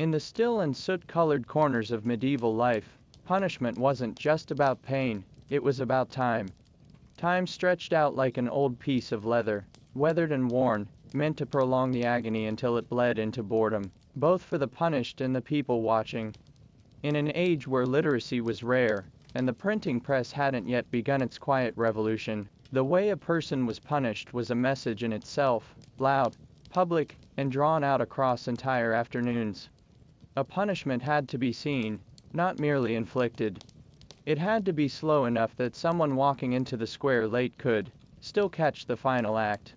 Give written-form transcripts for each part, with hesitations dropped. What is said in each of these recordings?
In the still and soot-colored corners of medieval life, punishment wasn't just about pain, it was about time. Time stretched out like an old piece of leather, weathered and worn, meant to prolong the agony until it bled into boredom, both for the punished and the people watching. In an age where literacy was rare, and the printing press hadn't yet begun its quiet revolution, the way a person was punished was a message in itself, loud, public, and drawn out across entire afternoons. A punishment had to be seen, not merely inflicted. It had to be slow enough that someone walking into the square late could still catch the final act.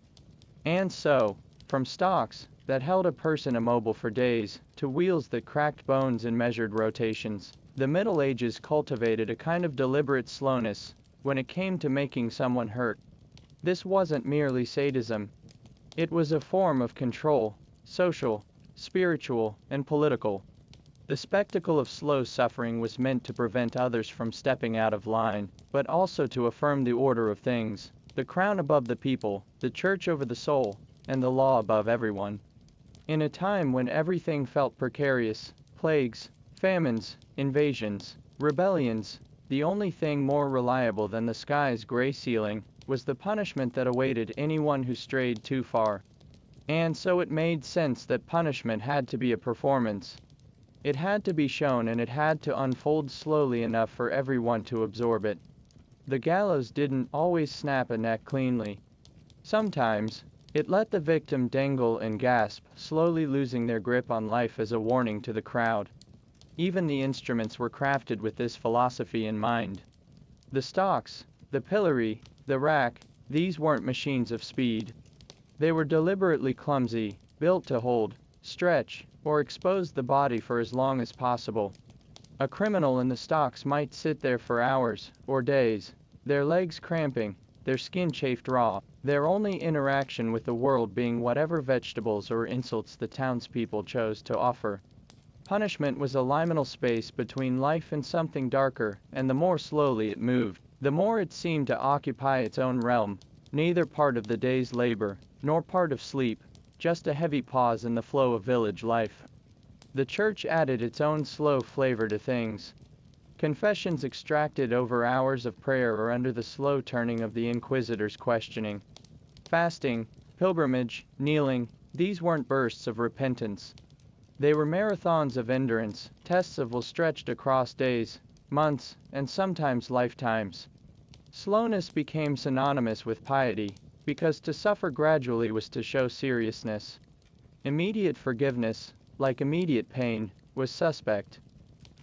And so, from stocks that held a person immobile for days, to wheels that cracked bones in measured rotations, the Middle Ages cultivated a kind of deliberate slowness when it came to making someone hurt. This wasn't merely sadism. It was a form of control, social, spiritual, and political. The spectacle of slow suffering was meant to prevent others from stepping out of line, but also to affirm the order of things, the crown above the people, the church over the soul, and the law above everyone. In a time when everything felt precarious, plagues, famines, invasions, rebellions, the only thing more reliable than the sky's gray ceiling was the punishment that awaited anyone who strayed too far. And so it made sense that punishment had to be a performance. It had to be shown, and it had to unfold slowly enough for everyone to absorb it. The gallows didn't always snap a neck cleanly. Sometimes, it let the victim dangle and gasp, slowly losing their grip on life as a warning to the crowd. Even the instruments were crafted with this philosophy in mind. The stocks, the pillory, the rack, these weren't machines of speed. They were deliberately clumsy, built to hold, stretch, or expose the body for as long as possible. A criminal in the stocks might sit there for hours, or days, their legs cramping, their skin chafed raw, their only interaction with the world being whatever vegetables or insults the townspeople chose to offer. Punishment was a liminal space between life and something darker, and the more slowly it moved, the more it seemed to occupy its own realm, neither part of the day's labor, nor part of sleep, just a heavy pause in the flow of village life. The church added its own slow flavor to things. Confessions extracted over hours of prayer or under the slow turning of the inquisitor's questioning. Fasting, pilgrimage, kneeling, these weren't bursts of repentance. They were marathons of endurance, tests of will stretched across days, months, and sometimes lifetimes. Slowness became synonymous with piety, because to suffer gradually was to show seriousness. Immediate forgiveness, like immediate pain, was suspect.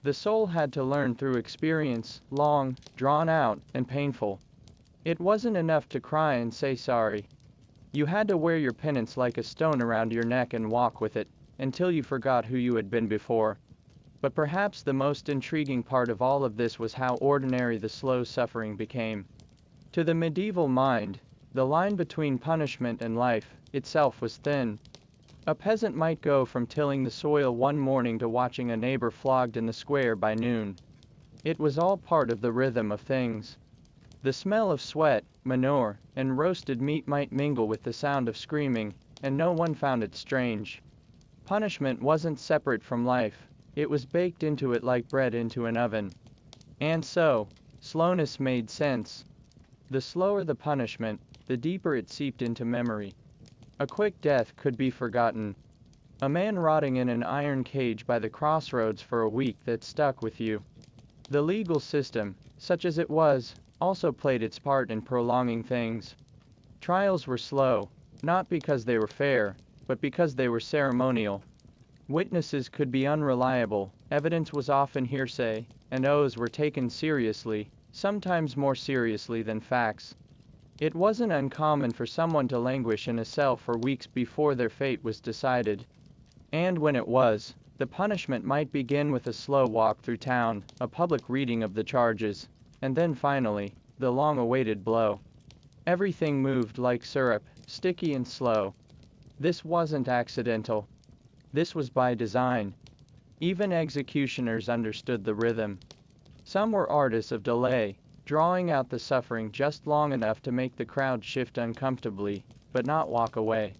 The soul had to learn through experience, long, drawn out, and painful. It wasn't enough to cry and say sorry. You had to wear your penance like a stone around your neck and walk with it, until you forgot who you had been before. But perhaps the most intriguing part of all of this was how ordinary the slow suffering became. To the medieval mind, the line between punishment and life itself was thin. A peasant might go from tilling the soil one morning to watching a neighbor flogged in the square by noon. It was all part of the rhythm of things. The smell of sweat, manure, and roasted meat might mingle with the sound of screaming, and no one found it strange. Punishment wasn't separate from life, it was baked into it like bread into an oven. And so, slowness made sense. The slower the punishment, the deeper it seeped into memory. A quick death could be forgotten. A man rotting in an iron cage by the crossroads for a week that stuck with you. The legal system, such as it was, also played its part in prolonging things. Trials were slow, not because they were fair, but because they were ceremonial. Witnesses could be unreliable, evidence was often hearsay, and oaths were taken seriously, sometimes more seriously than facts. It wasn't uncommon for someone to languish in a cell for weeks before their fate was decided. And when it was, the punishment might begin with a slow walk through town, a public reading of the charges, and then finally, the long-awaited blow. Everything moved like syrup, sticky and slow. This wasn't accidental. This was by design. Even executioners understood the rhythm. Some were artists of delay, drawing out the suffering just long enough to make the crowd shift uncomfortably, but not walk away.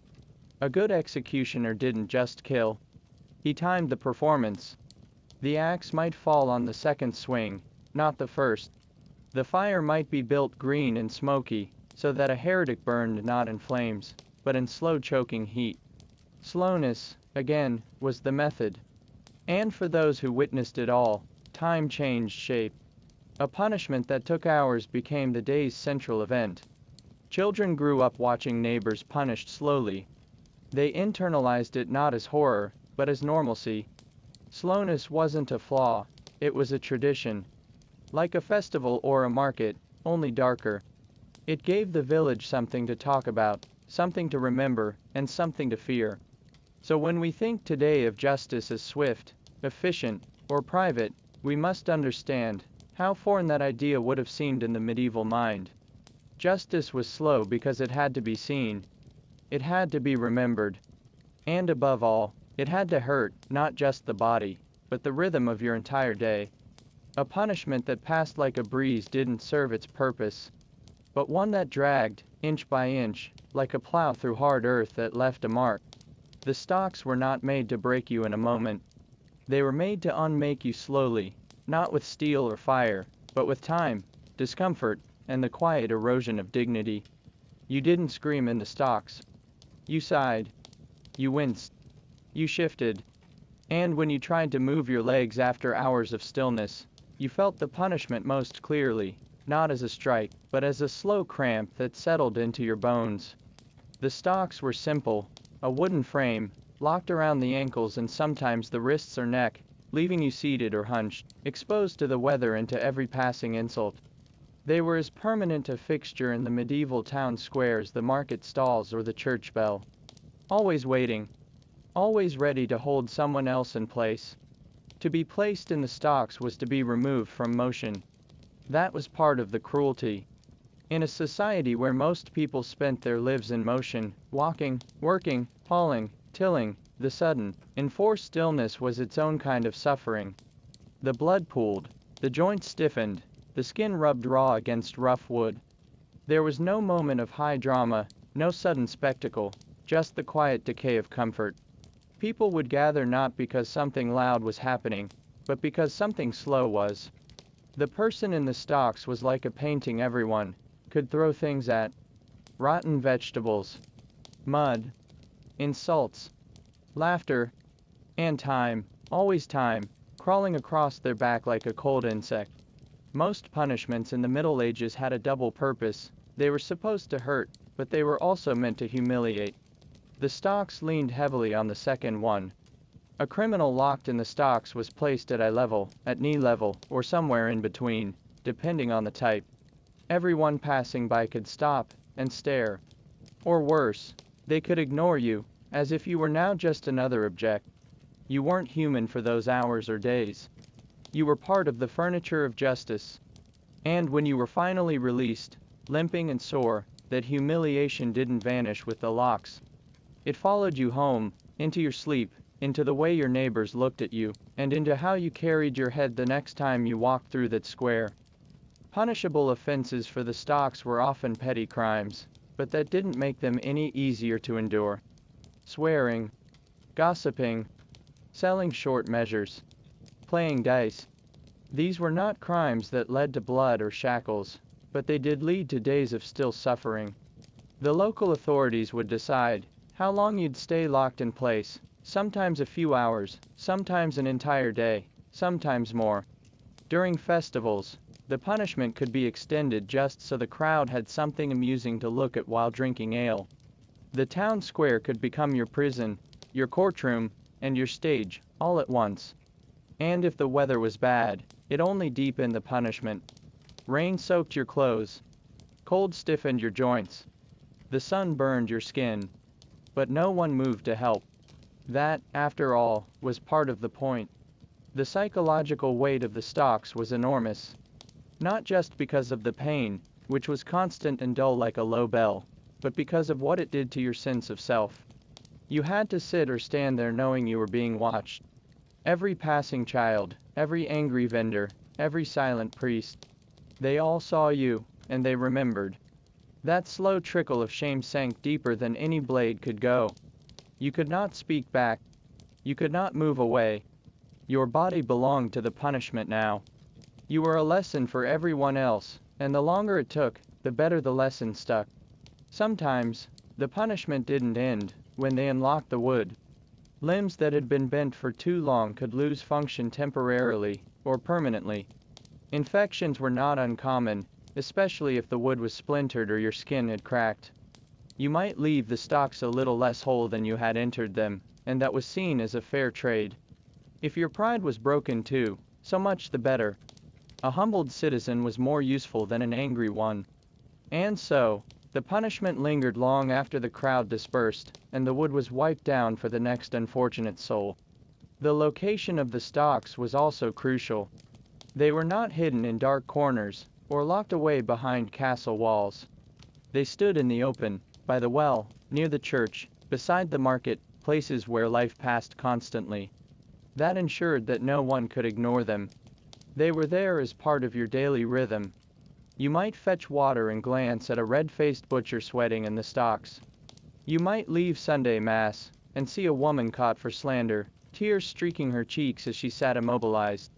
A good executioner didn't just kill. He timed the performance. The axe might fall on the second swing, not the first. The fire might be built green and smoky, so that a heretic burned not in flames, but in slow choking heat. Slowness, again, was the method. And for those who witnessed it all, time changed shape. A punishment that took hours became the day's central event. Children grew up watching neighbors punished slowly. They internalized it not as horror, but as normalcy. Slowness wasn't a flaw, it was a tradition. Like a festival or a market, only darker. It gave the village something to talk about, something to remember, and something to fear. So when we think today of justice as swift, efficient, or private, we must understand how foreign that idea would have seemed in the medieval mind. Justice was slow because it had to be seen. It had to be remembered. And above all, it had to hurt, not just the body, but the rhythm of your entire day. A punishment that passed like a breeze didn't serve its purpose, but one that dragged, inch by inch, like a plow through hard earth that left a mark. The stocks were not made to break you in a moment. They were made to unmake you slowly, not with steel or fire, but with time, discomfort, and the quiet erosion of dignity. You didn't scream in the stocks. You sighed. You winced. You shifted. And when you tried to move your legs after hours of stillness, you felt the punishment most clearly, not as a strike, but as a slow cramp that settled into your bones. The stocks were simple, a wooden frame, locked around the ankles and sometimes the wrists or neck, leaving you seated or hunched, exposed to the weather and to every passing insult. They were as permanent a fixture in the medieval town square as the market stalls or the church bell. Always waiting. Always ready to hold someone else in place. To be placed in the stocks was to be removed from motion. That was part of the cruelty. In a society where most people spent their lives in motion, walking, working, hauling, tilling, the sudden, enforced stillness was its own kind of suffering. The blood pooled, the joints stiffened, the skin rubbed raw against rough wood. There was no moment of high drama, no sudden spectacle, just the quiet decay of comfort. People would gather not because something loud was happening, but because something slow was. The person in the stocks was like a painting everyone could throw things at. Rotten vegetables, mud, insults, laughter, and time, always time, crawling across their back like a cold insect. Most punishments in the Middle Ages had a double purpose. They were supposed to hurt, but they were also meant to humiliate. The stocks leaned heavily on the second one. A criminal locked in the stocks was placed at eye level, at knee level, or somewhere in between, depending on the type. Everyone passing by could stop and stare. Or worse, they could ignore you, as if you were now just another object. You weren't human for those hours or days. You were part of the furniture of justice. And when you were finally released, limping and sore, that humiliation didn't vanish with the locks. It followed you home, into your sleep, into the way your neighbors looked at you, and into how you carried your head the next time you walked through that square. Punishable offenses for the stocks were often petty crimes, but that didn't make them any easier to endure. Swearing, gossiping, selling short measures, playing dice. These were not crimes that led to blood or shackles, but they did lead to days of still suffering. The local authorities would decide how long you'd stay locked in place, sometimes a few hours, sometimes an entire day, sometimes more. During festivals, the punishment could be extended just so the crowd had something amusing to look at while drinking ale. The town square could become your prison, your courtroom, and your stage, all at once. And if the weather was bad, it only deepened the punishment. Rain soaked your clothes. Cold stiffened your joints. The sun burned your skin. But no one moved to help. That, after all, was part of the point. The psychological weight of the stocks was enormous. Not just because of the pain, which was constant and dull like a low bell, but because of what it did to your sense of self. You had to sit or stand there knowing you were being watched. Every passing child, every angry vendor, every silent priest. They all saw you, and they remembered. That slow trickle of shame sank deeper than any blade could go. You could not speak back. You could not move away. Your body belonged to the punishment now. You were a lesson for everyone else, and the longer it took, the better the lesson stuck. Sometimes, the punishment didn't end when they unlocked the wood. Limbs that had been bent for too long could lose function temporarily or permanently. Infections were not uncommon, especially if the wood was splintered or your skin had cracked. You might leave the stocks a little less whole than you had entered them, and that was seen as a fair trade. If your pride was broken too, so much the better. A humbled citizen was more useful than an angry one. And so, the punishment lingered long after the crowd dispersed, and the wood was wiped down for the next unfortunate soul. The location of the stocks was also crucial. They were not hidden in dark corners, or locked away behind castle walls. They stood in the open, by the well, near the church, beside the market, places where life passed constantly. That ensured that no one could ignore them. They were there as part of your daily rhythm. You might fetch water and glance at a red-faced butcher sweating in the stocks. You might leave Sunday Mass and see a woman caught for slander, tears streaking her cheeks as she sat immobilized.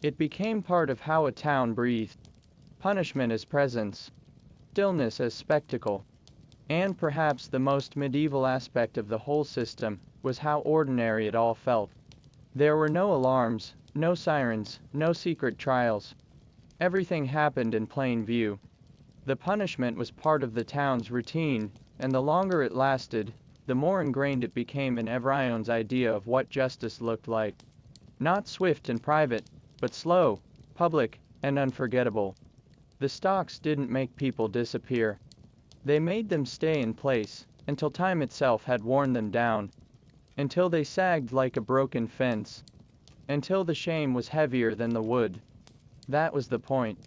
It became part of how a town breathed. Punishment as presence, stillness as spectacle. And perhaps the most medieval aspect of the whole system was how ordinary it all felt. There were no alarms, no sirens, no secret trials. Everything happened in plain view. The punishment was part of the town's routine, and the longer it lasted, the more ingrained it became in everyone's idea of what justice looked like. Not swift and private, but slow, public, and unforgettable. The stocks didn't make people disappear. They made them stay in place, until time itself had worn them down. Until they sagged like a broken fence. Until the shame was heavier than the wood. That was the point.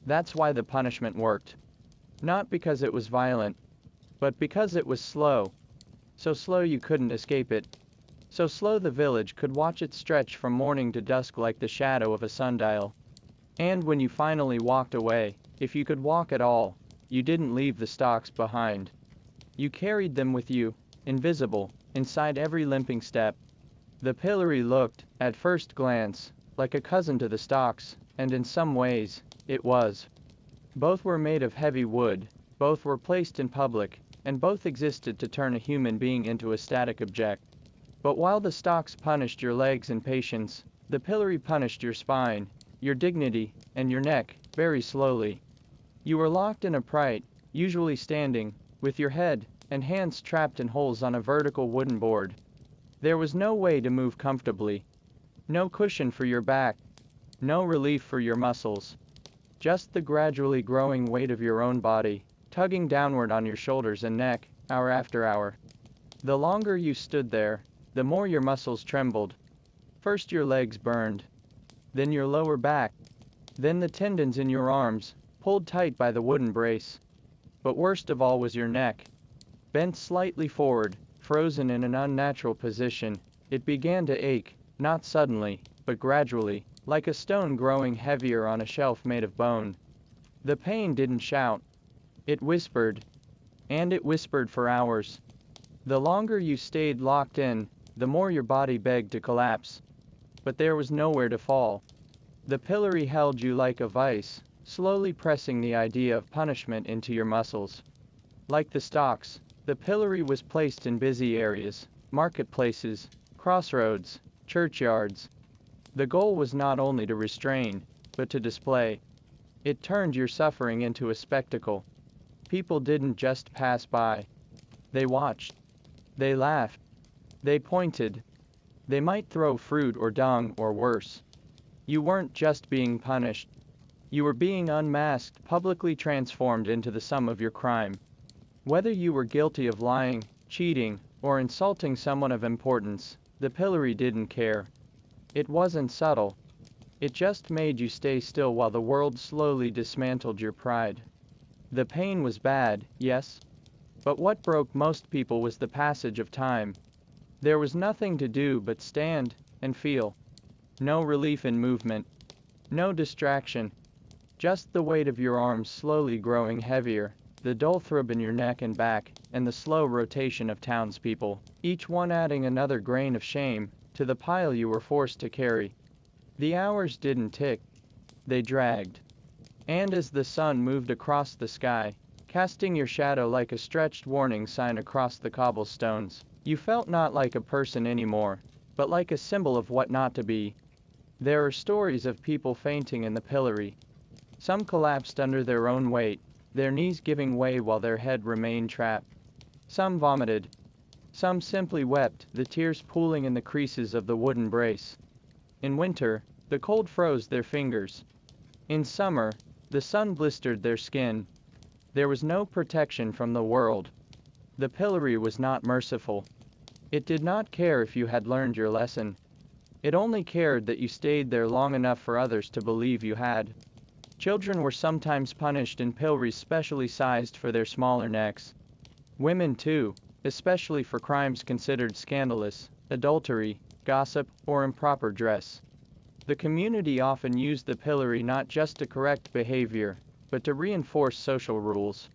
That's why the punishment worked. Not because it was violent, but because it was slow. So slow you couldn't escape it. So slow the village could watch it stretch from morning to dusk like the shadow of a sundial. And when you finally walked away, if you could walk at all, you didn't leave the stocks behind. You carried them with you, invisible, inside every limping step. The pillory looked, at first glance, like a cousin to the stocks, and in some ways, it was. Both were made of heavy wood, both were placed in public, and both existed to turn a human being into a static object. But while the stocks punished your legs and patience, the pillory punished your spine, your dignity, and your neck, very slowly. You were locked in upright, usually standing, with your head and hands trapped in holes on a vertical wooden board. There was no way to move comfortably. No cushion for your back. No relief for your muscles. Just the gradually growing weight of your own body, tugging downward on your shoulders and neck, hour after hour. The longer you stood there, the more your muscles trembled. First your legs burned. Then your lower back. Then the tendons in your arms, pulled tight by the wooden brace. But worst of all was your neck. Bent slightly forward, frozen in an unnatural position, it began to ache, not suddenly, but gradually, like a stone growing heavier on a shelf made of bone. The pain didn't shout. It whispered. And it whispered for hours. The longer you stayed locked in, the more your body begged to collapse. But there was nowhere to fall. The pillory held you like a vice, slowly pressing the idea of punishment into your muscles. Like the stocks, the pillory was placed in busy areas, marketplaces, crossroads, churchyards. The goal was not only to restrain, but to display. It turned your suffering into a spectacle. People didn't just pass by. They watched. They laughed. They pointed. They might throw fruit or dung or worse. You weren't just being punished. You were being unmasked, publicly transformed into the sum of your crime. Whether you were guilty of lying, cheating, or insulting someone of importance, the pillory didn't care. It wasn't subtle. It just made you stay still while the world slowly dismantled your pride. The pain was bad, yes. But what broke most people was the passage of time. There was nothing to do but stand and feel. No relief in movement. No distraction. Just the weight of your arms slowly growing heavier, the dull throb in your neck and back, and the slow rotation of townspeople, each one adding another grain of shame, to the pile you were forced to carry. The hours didn't tick, they dragged. And as the sun moved across the sky, casting your shadow like a stretched warning sign across the cobblestones, you felt not like a person anymore, but like a symbol of what not to be. There are stories of people fainting in the pillory. Some collapsed under their own weight, their knees giving way while their head remained trapped. Some vomited. Some simply wept, the tears pooling in the creases of the wooden brace. In winter, the cold froze their fingers. In summer, the sun blistered their skin. There was no protection from the world. The pillory was not merciful. It did not care if you had learned your lesson. It only cared that you stayed there long enough for others to believe you had. Children were sometimes punished in pillories specially sized for their smaller necks. Women too, especially for crimes considered scandalous, adultery, gossip, or improper dress. The community often used the pillory not just to correct behavior, but to reinforce social rules.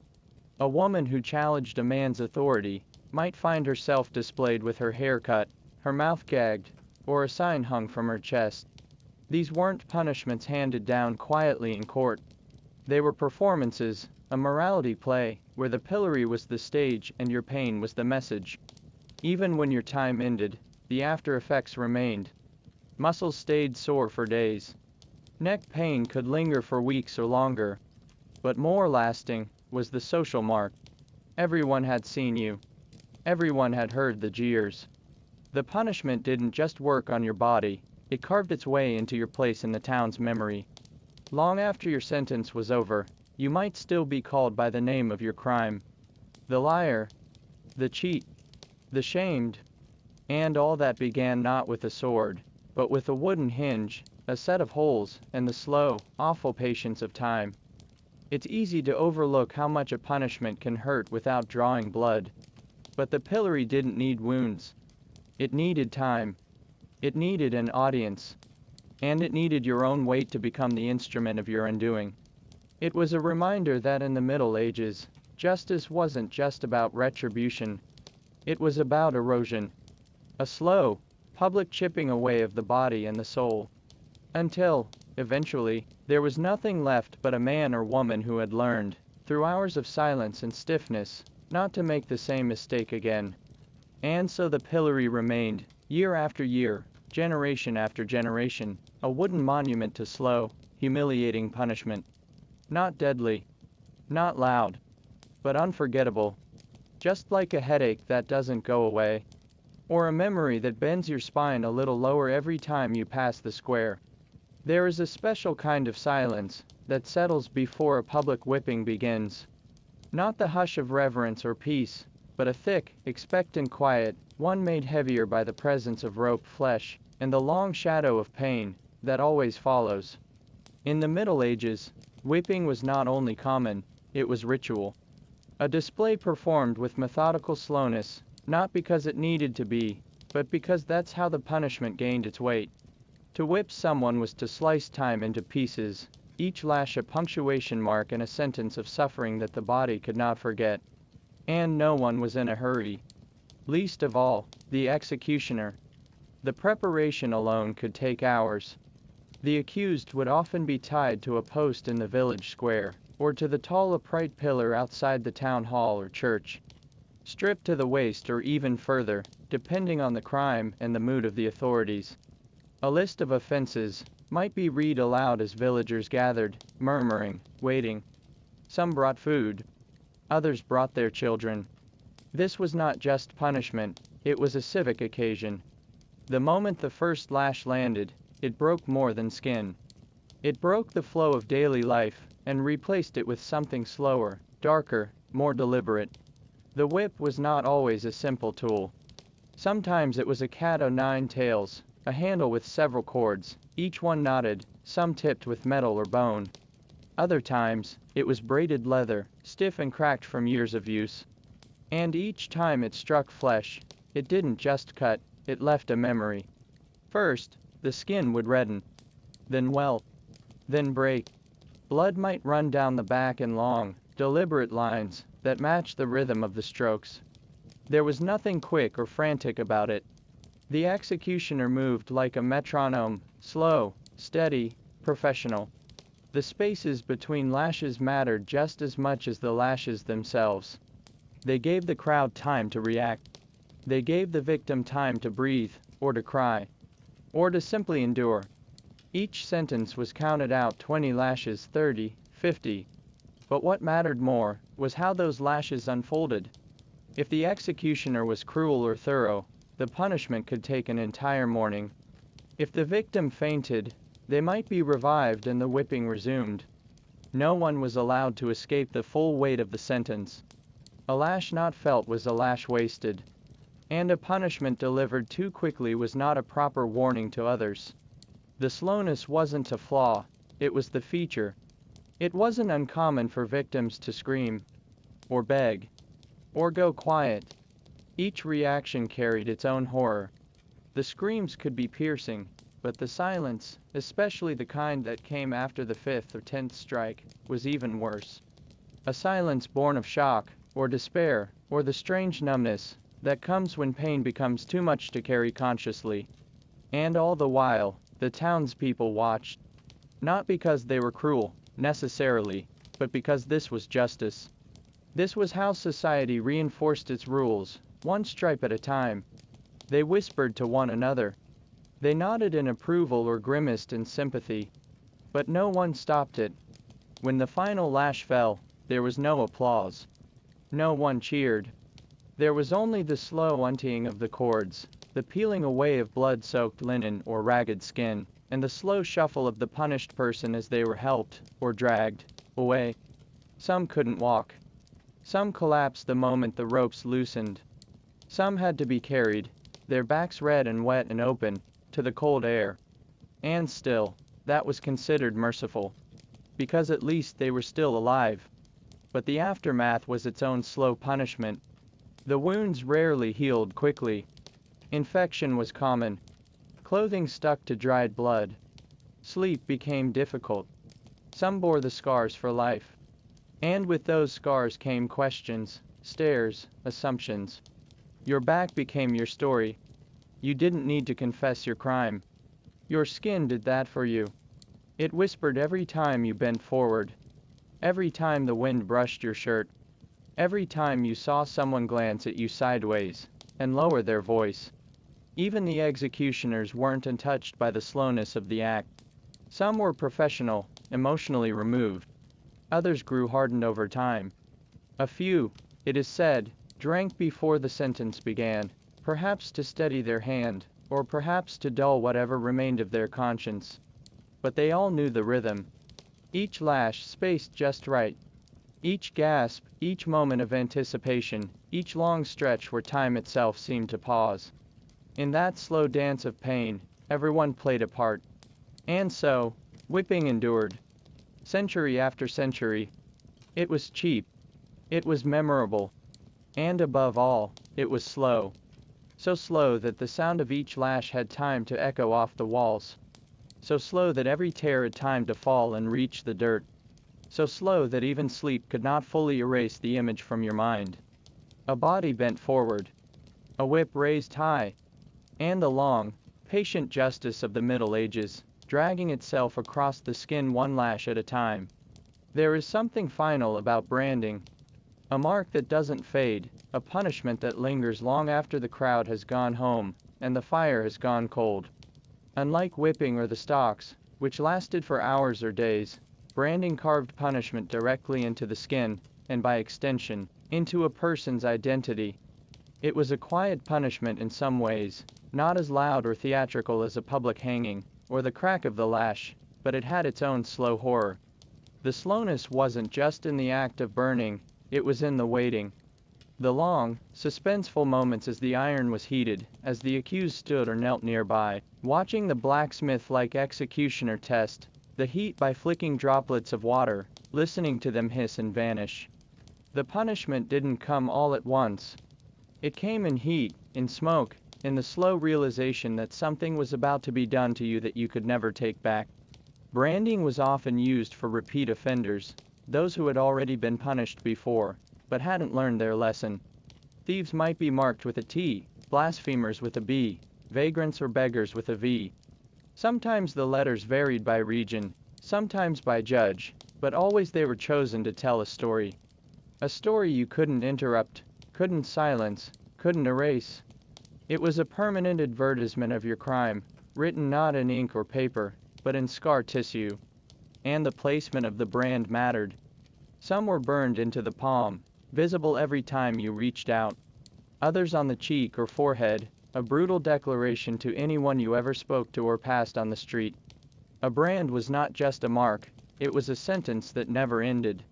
A woman who challenged a man's authority might find herself displayed with her hair cut, her mouth gagged, or a sign hung from her chest. These weren't punishments handed down quietly in court. They were performances, a morality play, where the pillory was the stage and your pain was the message. Even when your time ended, the after effects remained. Muscles stayed sore for days. Neck pain could linger for weeks or longer. But more lasting was the social mark. Everyone had seen you. Everyone had heard the jeers. The punishment didn't just work on your body, it carved its way into your place in the town's memory. Long after your sentence was over, you might still be called by the name of your crime. The liar, the cheat, the shamed, and all that began not with a sword, but with a wooden hinge, a set of holes, and the slow, awful patience of time. It's easy to overlook how much a punishment can hurt without drawing blood. But the pillory didn't need wounds. It needed time. It needed an audience. And it needed your own weight to become the instrument of your undoing. It was a reminder that in the Middle Ages, justice wasn't just about retribution. It was about erosion. A slow, public chipping away of the body and the soul. Until, eventually, there was nothing left but a man or woman who had learned, through hours of silence and stiffness, not to make the same mistake again. And so the pillory remained, year after year, generation after generation, a wooden monument to slow, humiliating punishment. Not deadly, not loud, but unforgettable. Just like a headache that doesn't go away. Or a memory that bends your spine a little lower every time you pass the square. There is a special kind of silence that settles before a public whipping begins. Not the hush of reverence or peace, but a thick, expectant quiet, one made heavier by the presence of roped flesh, and the long shadow of pain that always follows. In the Middle Ages, whipping was not only common, it was ritual. A display performed with methodical slowness, not because it needed to be, but because that's how the punishment gained its weight. To whip someone was to slice time into pieces, each lash a punctuation mark and a sentence of suffering that the body could not forget. And no one was in a hurry. Least of all, the executioner. The preparation alone could take hours. The accused would often be tied to a post in the village square, or to the tall upright pillar outside the town hall or church. Stripped to the waist or even further, depending on the crime and the mood of the authorities. A list of offenses might be read aloud as villagers gathered, murmuring, waiting. Some brought food. Others brought their children. This was not just punishment, it was a civic occasion. The moment the first lash landed, it broke more than skin. It broke the flow of daily life, and replaced it with something slower, darker, more deliberate. The whip was not always a simple tool. Sometimes it was a cat o' nine tails, a handle with several cords, each one knotted, some tipped with metal or bone. Other times, it was braided leather, stiff and cracked from years of use. And each time it struck flesh, it didn't just cut, it left a memory. First, the skin would redden. Then welt. Then break. Blood might run down the back in long, deliberate lines that matched the rhythm of the strokes. There was nothing quick or frantic about it. The executioner moved like a metronome, slow, steady, professional. The spaces between lashes mattered just as much as the lashes themselves. They gave the crowd time to react. They gave the victim time to breathe, or to cry, or to simply endure. Each sentence was counted out: 20 lashes, 30, 50. But what mattered more was how those lashes unfolded. If the executioner was cruel or thorough, the punishment could take an entire morning. If the victim fainted, they might be revived and the whipping resumed. No one was allowed to escape the full weight of the sentence. A lash not felt was a lash wasted. And a punishment delivered too quickly was not a proper warning to others. The slowness wasn't a flaw, it was the feature. It wasn't uncommon for victims to scream, or beg, or go quiet. Each reaction carried its own horror. The screams could be piercing, but the silence, especially the kind that came after the 5th or 10th strike, was even worse. A silence born of shock, or despair, or the strange numbness that comes when pain becomes too much to carry consciously. And all the while, the townspeople watched. Not because they were cruel, necessarily, but because this was justice. This was how society reinforced its rules, one stripe at a time. They whispered to one another. They nodded in approval or grimaced in sympathy. But no one stopped it. When the final lash fell, there was no applause. No one cheered. There was only the slow untying of the cords, the peeling away of blood-soaked linen or ragged skin, and the slow shuffle of the punished person as they were helped, or dragged, away. Some couldn't walk. Some collapsed the moment the ropes loosened. Some had to be carried, their backs red and wet and open, to the cold air. And still, that was considered merciful. Because at least they were still alive. But the aftermath was its own slow punishment. The wounds rarely healed quickly. Infection was common. Clothing stuck to dried blood. Sleep became difficult. Some bore the scars for life. And with those scars came questions, stares, assumptions. Your back became your story. You didn't need to confess your crime. Your skin did that for you. It whispered every time you bent forward. Every time the wind brushed your shirt. Every time you saw someone glance at you sideways, and lower their voice. Even the executioners weren't untouched by the slowness of the act. Some were professional, emotionally removed. Others grew hardened over time. A few, it is said, drank before the sentence began, perhaps to steady their hand, or perhaps to dull whatever remained of their conscience. But they all knew the rhythm. Each lash spaced just right. Each gasp, each moment of anticipation, each long stretch where time itself seemed to pause. In that slow dance of pain, everyone played a part. And so, whipping endured. Century after century. It was cheap. It was memorable. And above all, it was slow. So slow that the sound of each lash had time to echo off the walls. So slow that every tear had time to fall and reach the dirt. So slow that even sleep could not fully erase the image from your mind. A body bent forward. A whip raised high. And the long, patient justice of the Middle Ages, dragging itself across the skin one lash at a time. There is something final about branding. A mark that doesn't fade, a punishment that lingers long after the crowd has gone home, and the fire has gone cold. Unlike whipping or the stocks, which lasted for hours or days, branding carved punishment directly into the skin, and by extension, into a person's identity. It was a quiet punishment in some ways, not as loud or theatrical as a public hanging, or the crack of the lash, but it had its own slow horror. The slowness wasn't just in the act of burning, it was in the waiting. The long, suspenseful moments as the iron was heated, as the accused stood or knelt nearby, watching the blacksmith-like executioner test the heat by flicking droplets of water, listening to them hiss and vanish. The punishment didn't come all at once. It came in heat, in smoke, in the slow realization that something was about to be done to you that you could never take back. Branding was often used for repeat offenders, those who had already been punished before, but hadn't learned their lesson. Thieves might be marked with a T, blasphemers with a B, vagrants or beggars with a V. Sometimes the letters varied by region, sometimes by judge, but always they were chosen to tell a story. A story you couldn't interrupt, couldn't silence, couldn't erase. It was a permanent advertisement of your crime, written not in ink or paper, but in scar tissue. And the placement of the brand mattered. Some were burned into the palm, visible every time you reached out. Others on the cheek or forehead, a brutal declaration to anyone you ever spoke to or passed on the street. A brand was not just a mark, it was a sentence that never ended.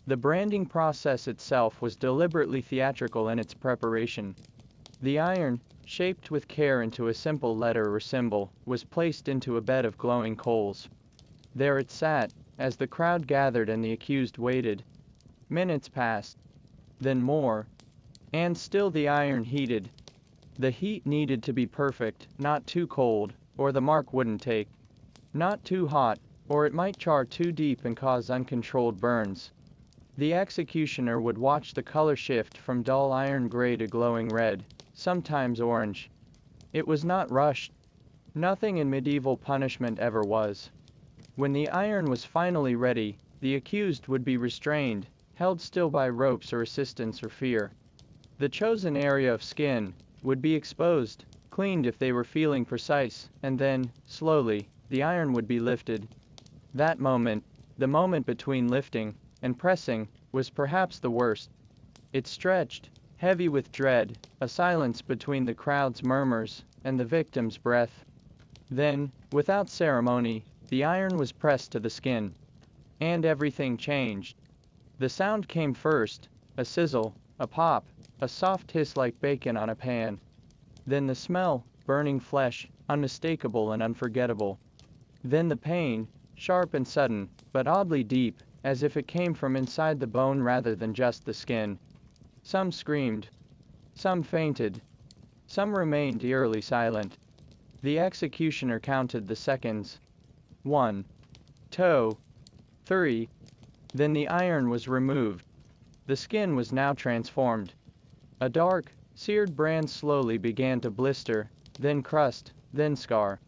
The branding process itself was deliberately theatrical in its preparation. The iron, shaped with care into a simple letter or symbol, was placed into a bed of glowing coals. There it sat, as the crowd gathered and the accused waited. Minutes passed. Then more. And still the iron heated. The heat needed to be perfect, not too cold, or the mark wouldn't take. Not too hot, or it might char too deep and cause uncontrolled burns. The executioner would watch the color shift from dull iron gray to glowing red, sometimes orange. It was not rushed. Nothing in medieval punishment ever was. When the iron was finally ready, the accused would be restrained, held still by ropes or assistance or fear. The chosen area of skin would be exposed, cleaned if they were feeling precise, and then, slowly, the iron would be lifted. That moment, the moment between lifting and pressing, was perhaps the worst. It stretched, heavy with dread, a silence between the crowd's murmurs and the victim's breath. Then, without ceremony, the iron was pressed to the skin. And everything changed. The sound came first, a sizzle, a pop, a soft hiss like bacon on a pan. Then the smell, burning flesh, unmistakable and unforgettable. Then the pain, sharp and sudden, but oddly deep, as if it came from inside the bone rather than just the skin. Some screamed. Some fainted. Some remained eerily silent. The executioner counted the seconds. 1, 2, 3. Then the iron was removed. The skin was now transformed. A dark, seared brand slowly began to blister, then crust, then scar.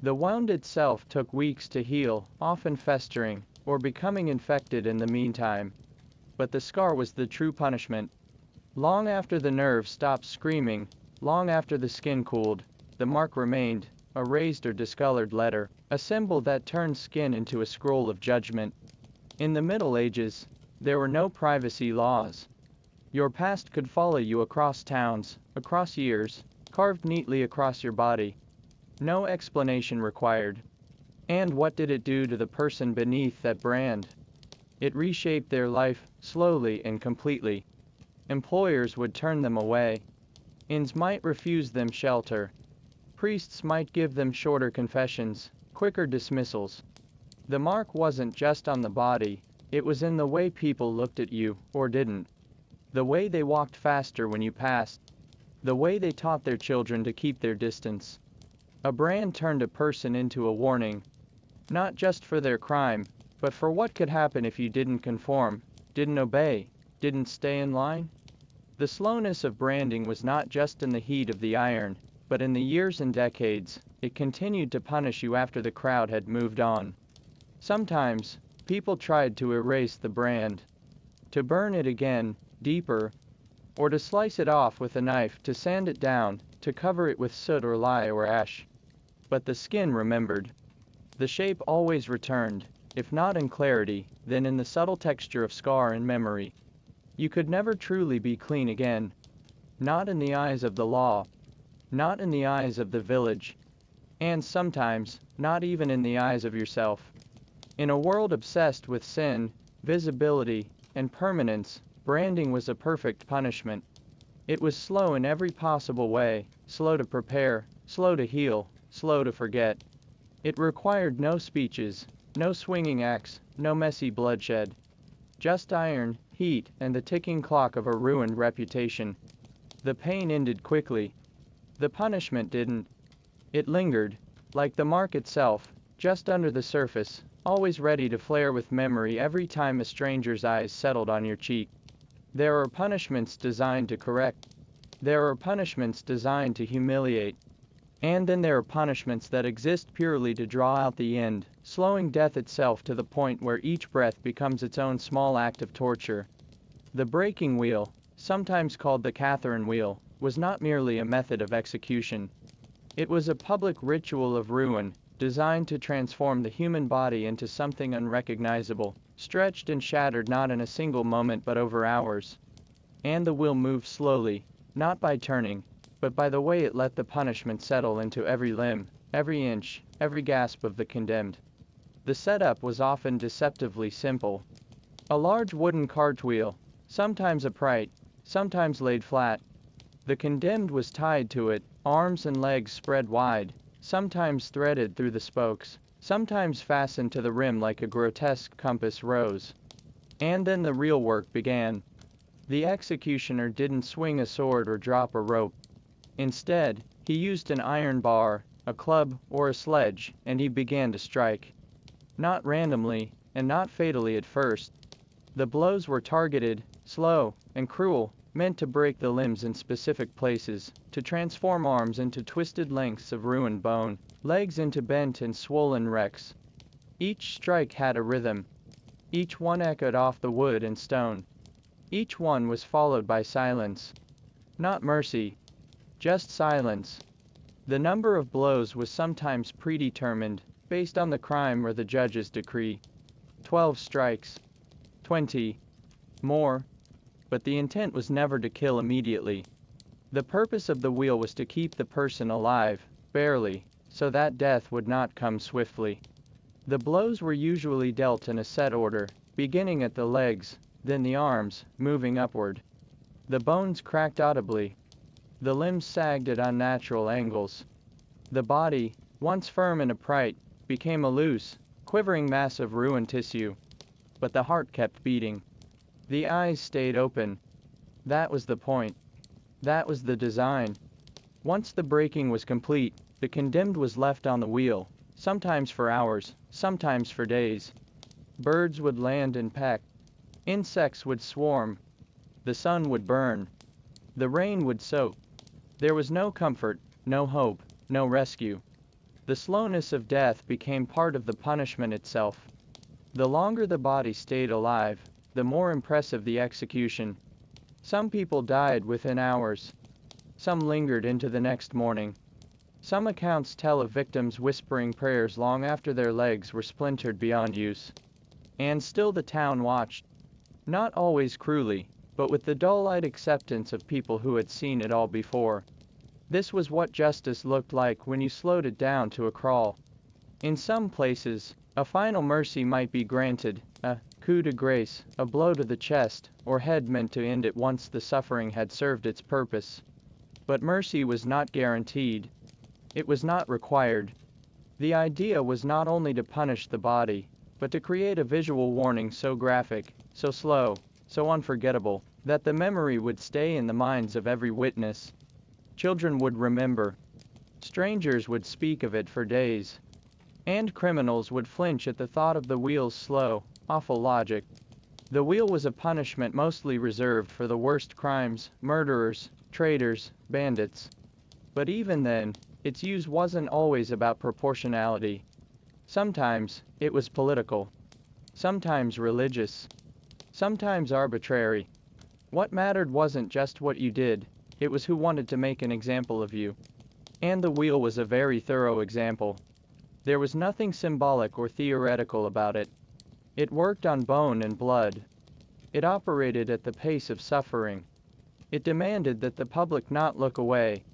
The wound itself took weeks to heal, often festering, or becoming infected in the meantime. But the scar was the true punishment. Long after the nerve stopped screaming, long after the skin cooled, the mark remained, a raised or discolored letter, a symbol that turned skin into a scroll of judgment. In the Middle Ages, there were no privacy laws. Your past could follow you across towns, across years, carved neatly across your body. No explanation required. And what did it do to the person beneath that brand? It reshaped their life, slowly and completely. Employers would turn them away. Inns might refuse them shelter. Priests might give them shorter confessions, quicker dismissals. The mark wasn't just on the body, it was in the way people looked at you, or didn't. The way they walked faster when you passed. The way they taught their children to keep their distance. A brand turned a person into a warning. Not just for their crime, but for what could happen if you didn't conform, didn't obey, didn't stay in line. The slowness of branding was not just in the heat of the iron, but in the years and decades, it continued to punish you after the crowd had moved on. Sometimes, people tried to erase the brand. To burn it again, deeper, or to slice it off with a knife, to sand it down, to cover it with soot or lye or ash. But the skin remembered. The shape always returned, if not in clarity, then in the subtle texture of scar and memory. You could never truly be clean again. Not in the eyes of the law. Not in the eyes of the village. And sometimes, not even in the eyes of yourself. In a world obsessed with sin, visibility, and permanence, branding was a perfect punishment. It was slow in every possible way, slow to prepare, slow to heal, slow to forget. It required no speeches, no swinging axe, no messy bloodshed. Just iron, heat, and the ticking clock of a ruined reputation. The pain ended quickly. The punishment didn't. It lingered, like the mark itself, just under the surface, always ready to flare with memory every time a stranger's eyes settled on your cheek. There are punishments designed to correct. There are punishments designed to humiliate. And then there are punishments that exist purely to draw out the end, slowing death itself to the point where each breath becomes its own small act of torture. The breaking wheel, sometimes called the Catherine wheel, was not merely a method of execution. It was a public ritual of ruin, designed to transform the human body into something unrecognizable, stretched and shattered not in a single moment but over hours. And the wheel moved slowly, not by turning, but by the way it let the punishment settle into every limb, every inch, every gasp of the condemned. The setup was often deceptively simple. A large wooden cartwheel, sometimes upright, sometimes laid flat. The condemned was tied to it, arms and legs spread wide, sometimes threaded through the spokes, sometimes fastened to the rim like a grotesque compass rose. And then the real work began. The executioner didn't swing a sword or drop a rope. Instead, he used an iron bar, a club, or a sledge, and he began to strike. Not randomly, and not fatally at first. The blows were targeted, slow, and cruel, meant to break the limbs in specific places, to transform arms into twisted lengths of ruined bone, legs into bent and swollen wrecks. Each strike had a rhythm. Each one echoed off the wood and stone. Each one was followed by silence. Not mercy, just silence. The number of blows was sometimes predetermined, based on the crime or the judge's decree. 12 strikes. 20. More. But the intent was never to kill immediately. The purpose of the wheel was to keep the person alive, barely, so that death would not come swiftly. The blows were usually dealt in a set order, beginning at the legs, then the arms, moving upward. The bones cracked audibly. The limbs sagged at unnatural angles. The body, once firm and upright, became a loose, quivering mass of ruined tissue. But the heart kept beating. The eyes stayed open. That was the point. That was the design. Once the breaking was complete, the condemned was left on the wheel, sometimes for hours, sometimes for days. Birds would land and peck. Insects would swarm. The sun would burn. The rain would soak. There was no comfort, no hope, no rescue. The slowness of death became part of the punishment itself. The longer the body stayed alive, the more impressive the execution. Some people died within hours. Some lingered into the next morning. Some accounts tell of victims whispering prayers long after their legs were splintered beyond use. And still the town watched. Not always cruelly, but with the dull-eyed acceptance of people who had seen it all before. This was what justice looked like when you slowed it down to a crawl. In some places, a final mercy might be granted, a coup de grace, a blow to the chest or head meant to end it once the suffering had served its purpose. But mercy was not guaranteed. It was not required. The idea was not only to punish the body, but to create a visual warning so graphic, so slow, so unforgettable, that the memory would stay in the minds of every witness. Children would remember. Strangers would speak of it for days. And criminals would flinch at the thought of the wheel's slow, awful logic. The wheel was a punishment mostly reserved for the worst crimes, murderers, traitors, bandits. But even then, its use wasn't always about proportionality. Sometimes, it was political. Sometimes religious. Sometimes arbitrary. What mattered wasn't just what you did, it was who wanted to make an example of you. And the wheel was a very thorough example. There was nothing symbolic or theoretical about it. It worked on bone and blood. It operated at the pace of suffering. It demanded that the public not look away.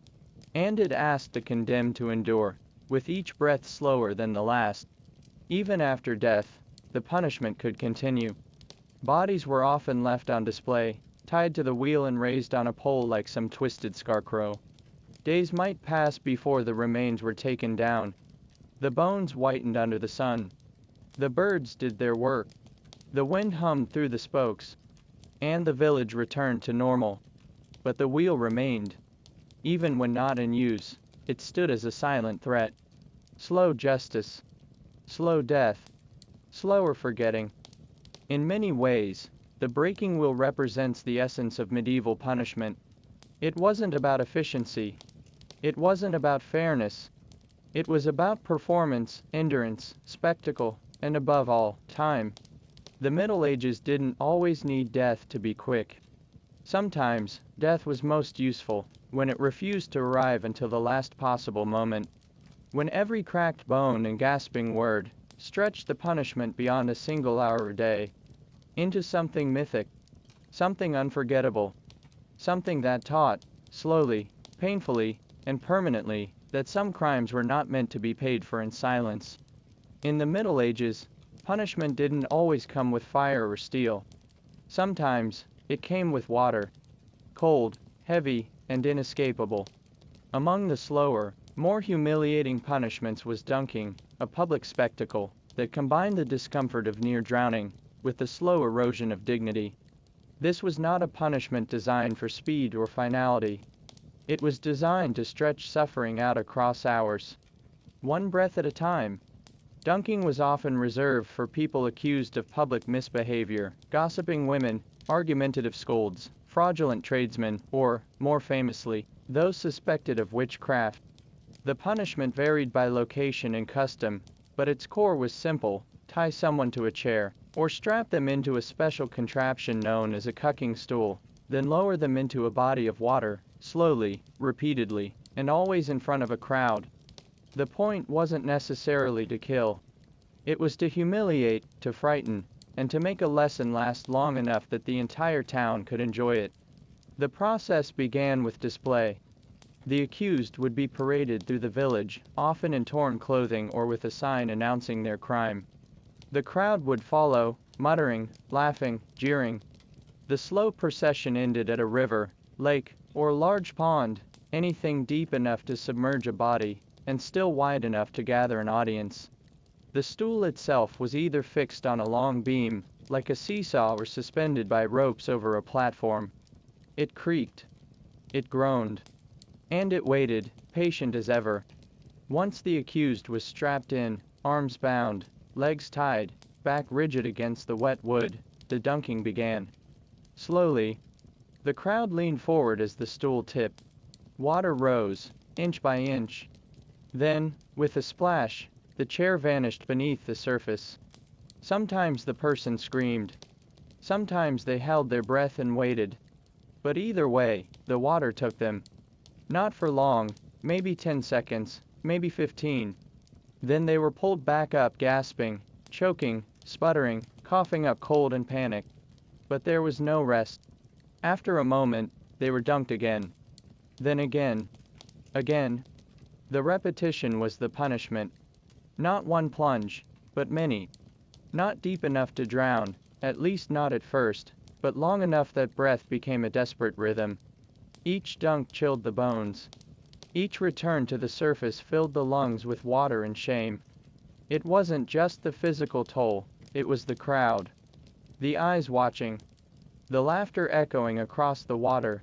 And it asked the condemned to endure, with each breath slower than the last. Even after death, the punishment could continue. Bodies were often left on display, tied to the wheel and raised on a pole like some twisted scarecrow. Days might pass before the remains were taken down. The bones whitened under the sun. The birds did their work. The wind hummed through the spokes. And the village returned to normal. But the wheel remained. Even when not in use, it stood as a silent threat. Slow justice. Slow death. Slower forgetting. In many ways, the breaking wheel represents the essence of medieval punishment. It wasn't about efficiency. It wasn't about fairness. It was about performance, endurance, spectacle, and above all, time. The Middle Ages didn't always need death to be quick. Sometimes, death was most useful when it refused to arrive until the last possible moment. When every cracked bone and gasping word stretched the punishment beyond a single hour a day into something mythic, something unforgettable, something that taught, slowly, painfully, and permanently, that some crimes were not meant to be paid for in silence. In the Middle Ages, punishment didn't always come with fire or steel. Sometimes, it came with water. Cold, heavy, and inescapable. Among the slower, more humiliating punishments was dunking, a public spectacle that combined the discomfort of near drowning with the slow erosion of dignity. This was not a punishment designed for speed or finality. It was designed to stretch suffering out across hours, one breath at a time. Dunking was often reserved for people accused of public misbehavior, gossiping women, argumentative scolds, fraudulent tradesmen, or, more famously, those suspected of witchcraft. The punishment varied by location and custom, but its core was simple: tie someone to a chair, or strap them into a special contraption known as a cucking stool, then lower them into a body of water, slowly, repeatedly, and always in front of a crowd. The point wasn't necessarily to kill. It was to humiliate, to frighten, and to make a lesson last long enough that the entire town could enjoy it. The process began with display. The accused would be paraded through the village, often in torn clothing or with a sign announcing their crime. The crowd would follow, muttering, laughing, jeering. The slow procession ended at a river, lake, or large pond, anything deep enough to submerge a body, and still wide enough to gather an audience. The stool itself was either fixed on a long beam, like a seesaw, or suspended by ropes over a platform. It creaked. It groaned. And it waited, patient as ever. Once the accused was strapped in, arms bound, legs tied, back rigid against the wet wood, the dunking began. Slowly, the crowd leaned forward as the stool tipped. Water rose, inch by inch. Then, with a splash, the chair vanished beneath the surface. Sometimes the person screamed. Sometimes they held their breath and waited. But either way, the water took them. Not for long, maybe 10 seconds, maybe 15. Then they were pulled back up, gasping, choking, sputtering, coughing up cold and panic. But there was no rest. After a moment, they were dunked again. Then again. Again. The repetition was the punishment. Not one plunge, but many. Not deep enough to drown, at least not at first, but long enough that breath became a desperate rhythm. Each dunk chilled the bones. Each return to the surface filled the lungs with water and shame. It wasn't just the physical toll, it was the crowd. The eyes watching. The laughter echoing across the water.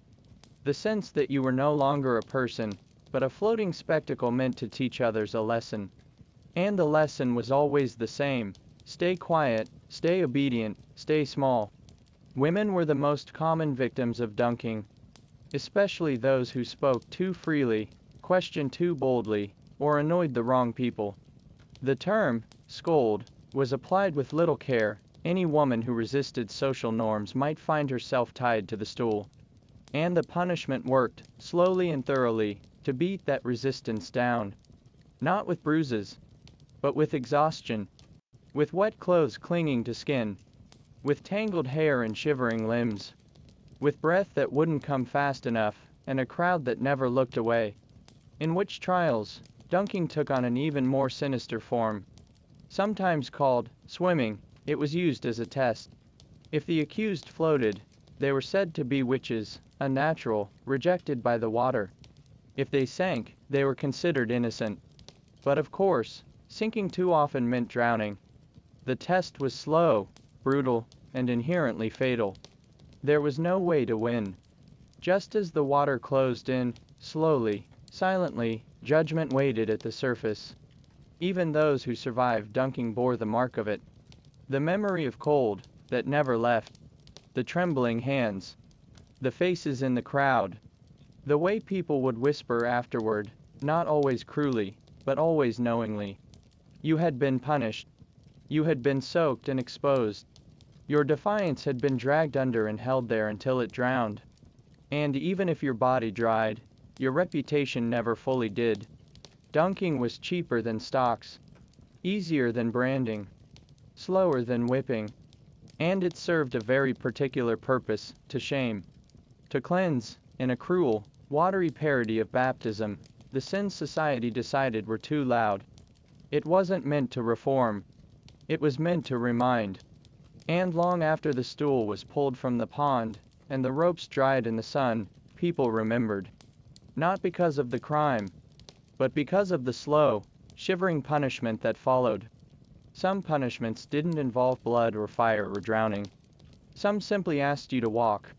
The sense that you were no longer a person, but a floating spectacle meant to teach others a lesson. And the lesson was always the same: stay quiet, stay obedient, stay small. Women were the most common victims of dunking, especially those who spoke too freely, questioned too boldly, or annoyed the wrong people. The term, scold, was applied with little care. Any woman who resisted social norms might find herself tied to the stool. And the punishment worked, slowly and thoroughly, to beat that resistance down. Not with bruises, but with exhaustion. With wet clothes clinging to skin. With tangled hair and shivering limbs. With breath that wouldn't come fast enough, and a crowd that never looked away. In witch trials, dunking took on an even more sinister form. Sometimes called swimming, it was used as a test. If the accused floated, they were said to be witches, unnatural, rejected by the water. If they sank, they were considered innocent. But of course, sinking too often meant drowning. The test was slow, brutal, and inherently fatal. There was no way to win. Just as the water closed in, slowly, silently, judgment waited at the surface. Even those who survived dunking bore the mark of it. The memory of cold, that never left. The trembling hands. The faces in the crowd. The way people would whisper afterward, not always cruelly, but always knowingly. You had been punished. You had been soaked and exposed. Your defiance had been dragged under and held there until it drowned. And even if your body dried, your reputation never fully did. Dunking was cheaper than stocks, easier than branding, slower than whipping, and it served a very particular purpose: to shame, to cleanse, in a cruel, watery parody of baptism, the sins society decided were too loud. It wasn't meant to reform, it was meant to remind. And long after the stool was pulled from the pond, and the ropes dried in the sun, people remembered. Not because of the crime, but because of the slow, shivering punishment that followed. Some punishments didn't involve blood or fire or drowning. Some simply asked you to walk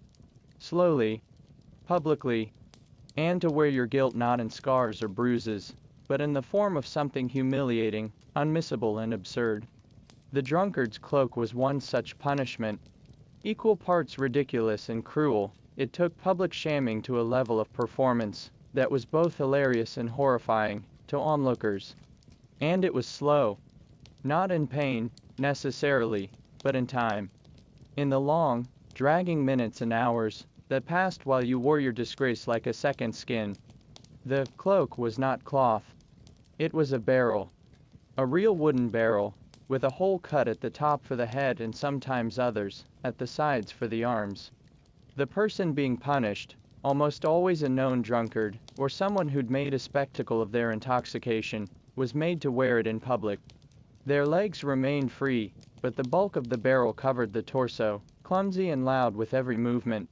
slowly, publicly, and to wear your guilt not in scars or bruises, but in the form of something humiliating, unmissable and absurd. The drunkard's cloak was one such punishment. Equal parts ridiculous and cruel, it took public shaming to a level of performance that was both hilarious and horrifying to onlookers. And it was slow. Not in pain, necessarily, but in time. In the long, dragging minutes and hours that passed while you wore your disgrace like a second skin. The cloak was not cloth. It was a barrel. A real wooden barrel, with a hole cut at the top for the head and sometimes others, at the sides for the arms. The person being punished, almost always a known drunkard, or someone who'd made a spectacle of their intoxication, was made to wear it in public. Their legs remained free, but the bulk of the barrel covered the torso, clumsy and loud with every movement.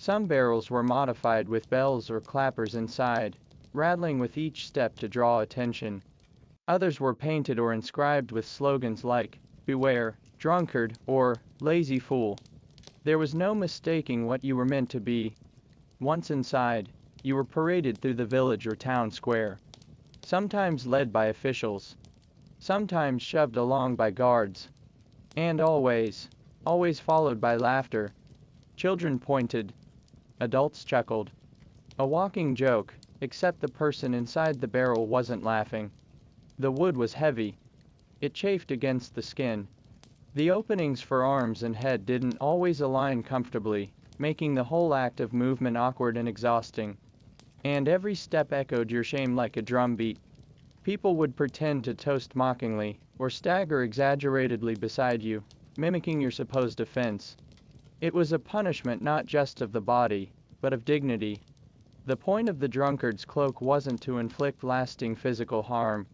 Some barrels were modified with bells or clappers inside, rattling with each step to draw attention. Others were painted or inscribed with slogans like, "Beware, drunkard," or "Lazy fool." There was no mistaking what you were meant to be. Once inside, you were paraded through the village or town square. Sometimes led by officials. Sometimes shoved along by guards. And always followed by laughter. Children pointed. Adults chuckled. A walking joke, except the person inside the barrel wasn't laughing. The wood was heavy. It chafed against the skin. The openings for arms and head didn't always align comfortably, making the whole act of movement awkward and exhausting. And every step echoed your shame like a drum beat. People would pretend to toast mockingly, or stagger exaggeratedly beside you, mimicking your supposed offense. It was a punishment not just of the body, but of dignity. The point of the drunkard's cloak wasn't to inflict lasting physical harm.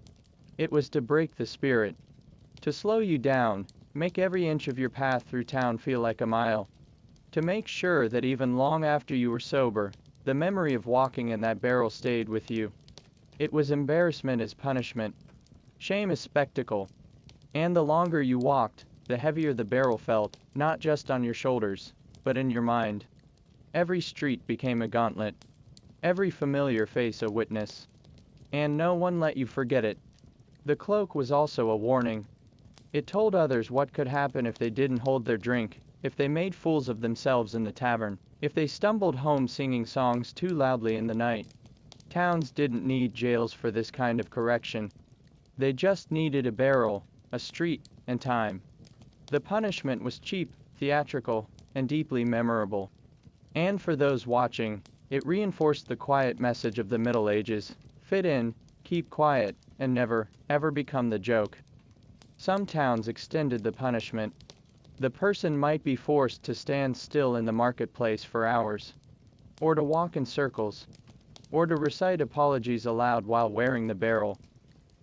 It was to break the spirit. To slow you down, make every inch of your path through town feel like a mile. To make sure that even long after you were sober, the memory of walking in that barrel stayed with you. It was embarrassment as punishment, shame as spectacle. And the longer you walked, the heavier the barrel felt, not just on your shoulders, but in your mind. Every street became a gauntlet. Every familiar face a witness. And no one let you forget it. The cloak was also a warning. It told others what could happen if they didn't hold their drink, if they made fools of themselves in the tavern, if they stumbled home singing songs too loudly in the night. Towns didn't need jails for this kind of correction. They just needed a barrel, a street, and time. The punishment was cheap, theatrical, and deeply memorable. And for those watching, it reinforced the quiet message of the Middle Ages: fit in, keep quiet, and never, ever become the joke. Some towns extended the punishment. The person might be forced to stand still in the marketplace for hours, or to walk in circles, or to recite apologies aloud while wearing the barrel.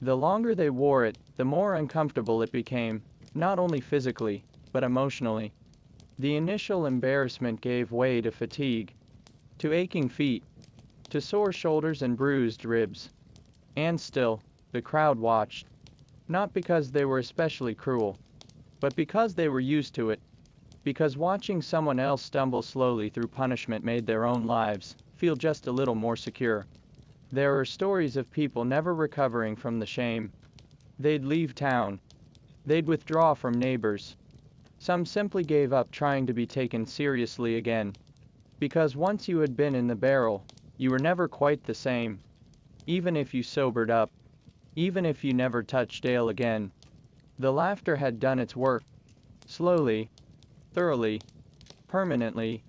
The longer they wore it, the more uncomfortable it became, not only physically, but emotionally. The initial embarrassment gave way to fatigue, to aching feet, to sore shoulders and bruised ribs. And still, the crowd watched. Not because they were especially cruel, but because they were used to it. Because watching someone else stumble slowly through punishment made their own lives feel just a little more secure. There are stories of people never recovering from the shame. They'd leave town. They'd withdraw from neighbors. Some simply gave up trying to be taken seriously again. Because once you had been in the barrel, You were never quite the same. Even if you sobered up. Even if you never touched ale again. The laughter had done its work. Slowly. Thoroughly. Permanently.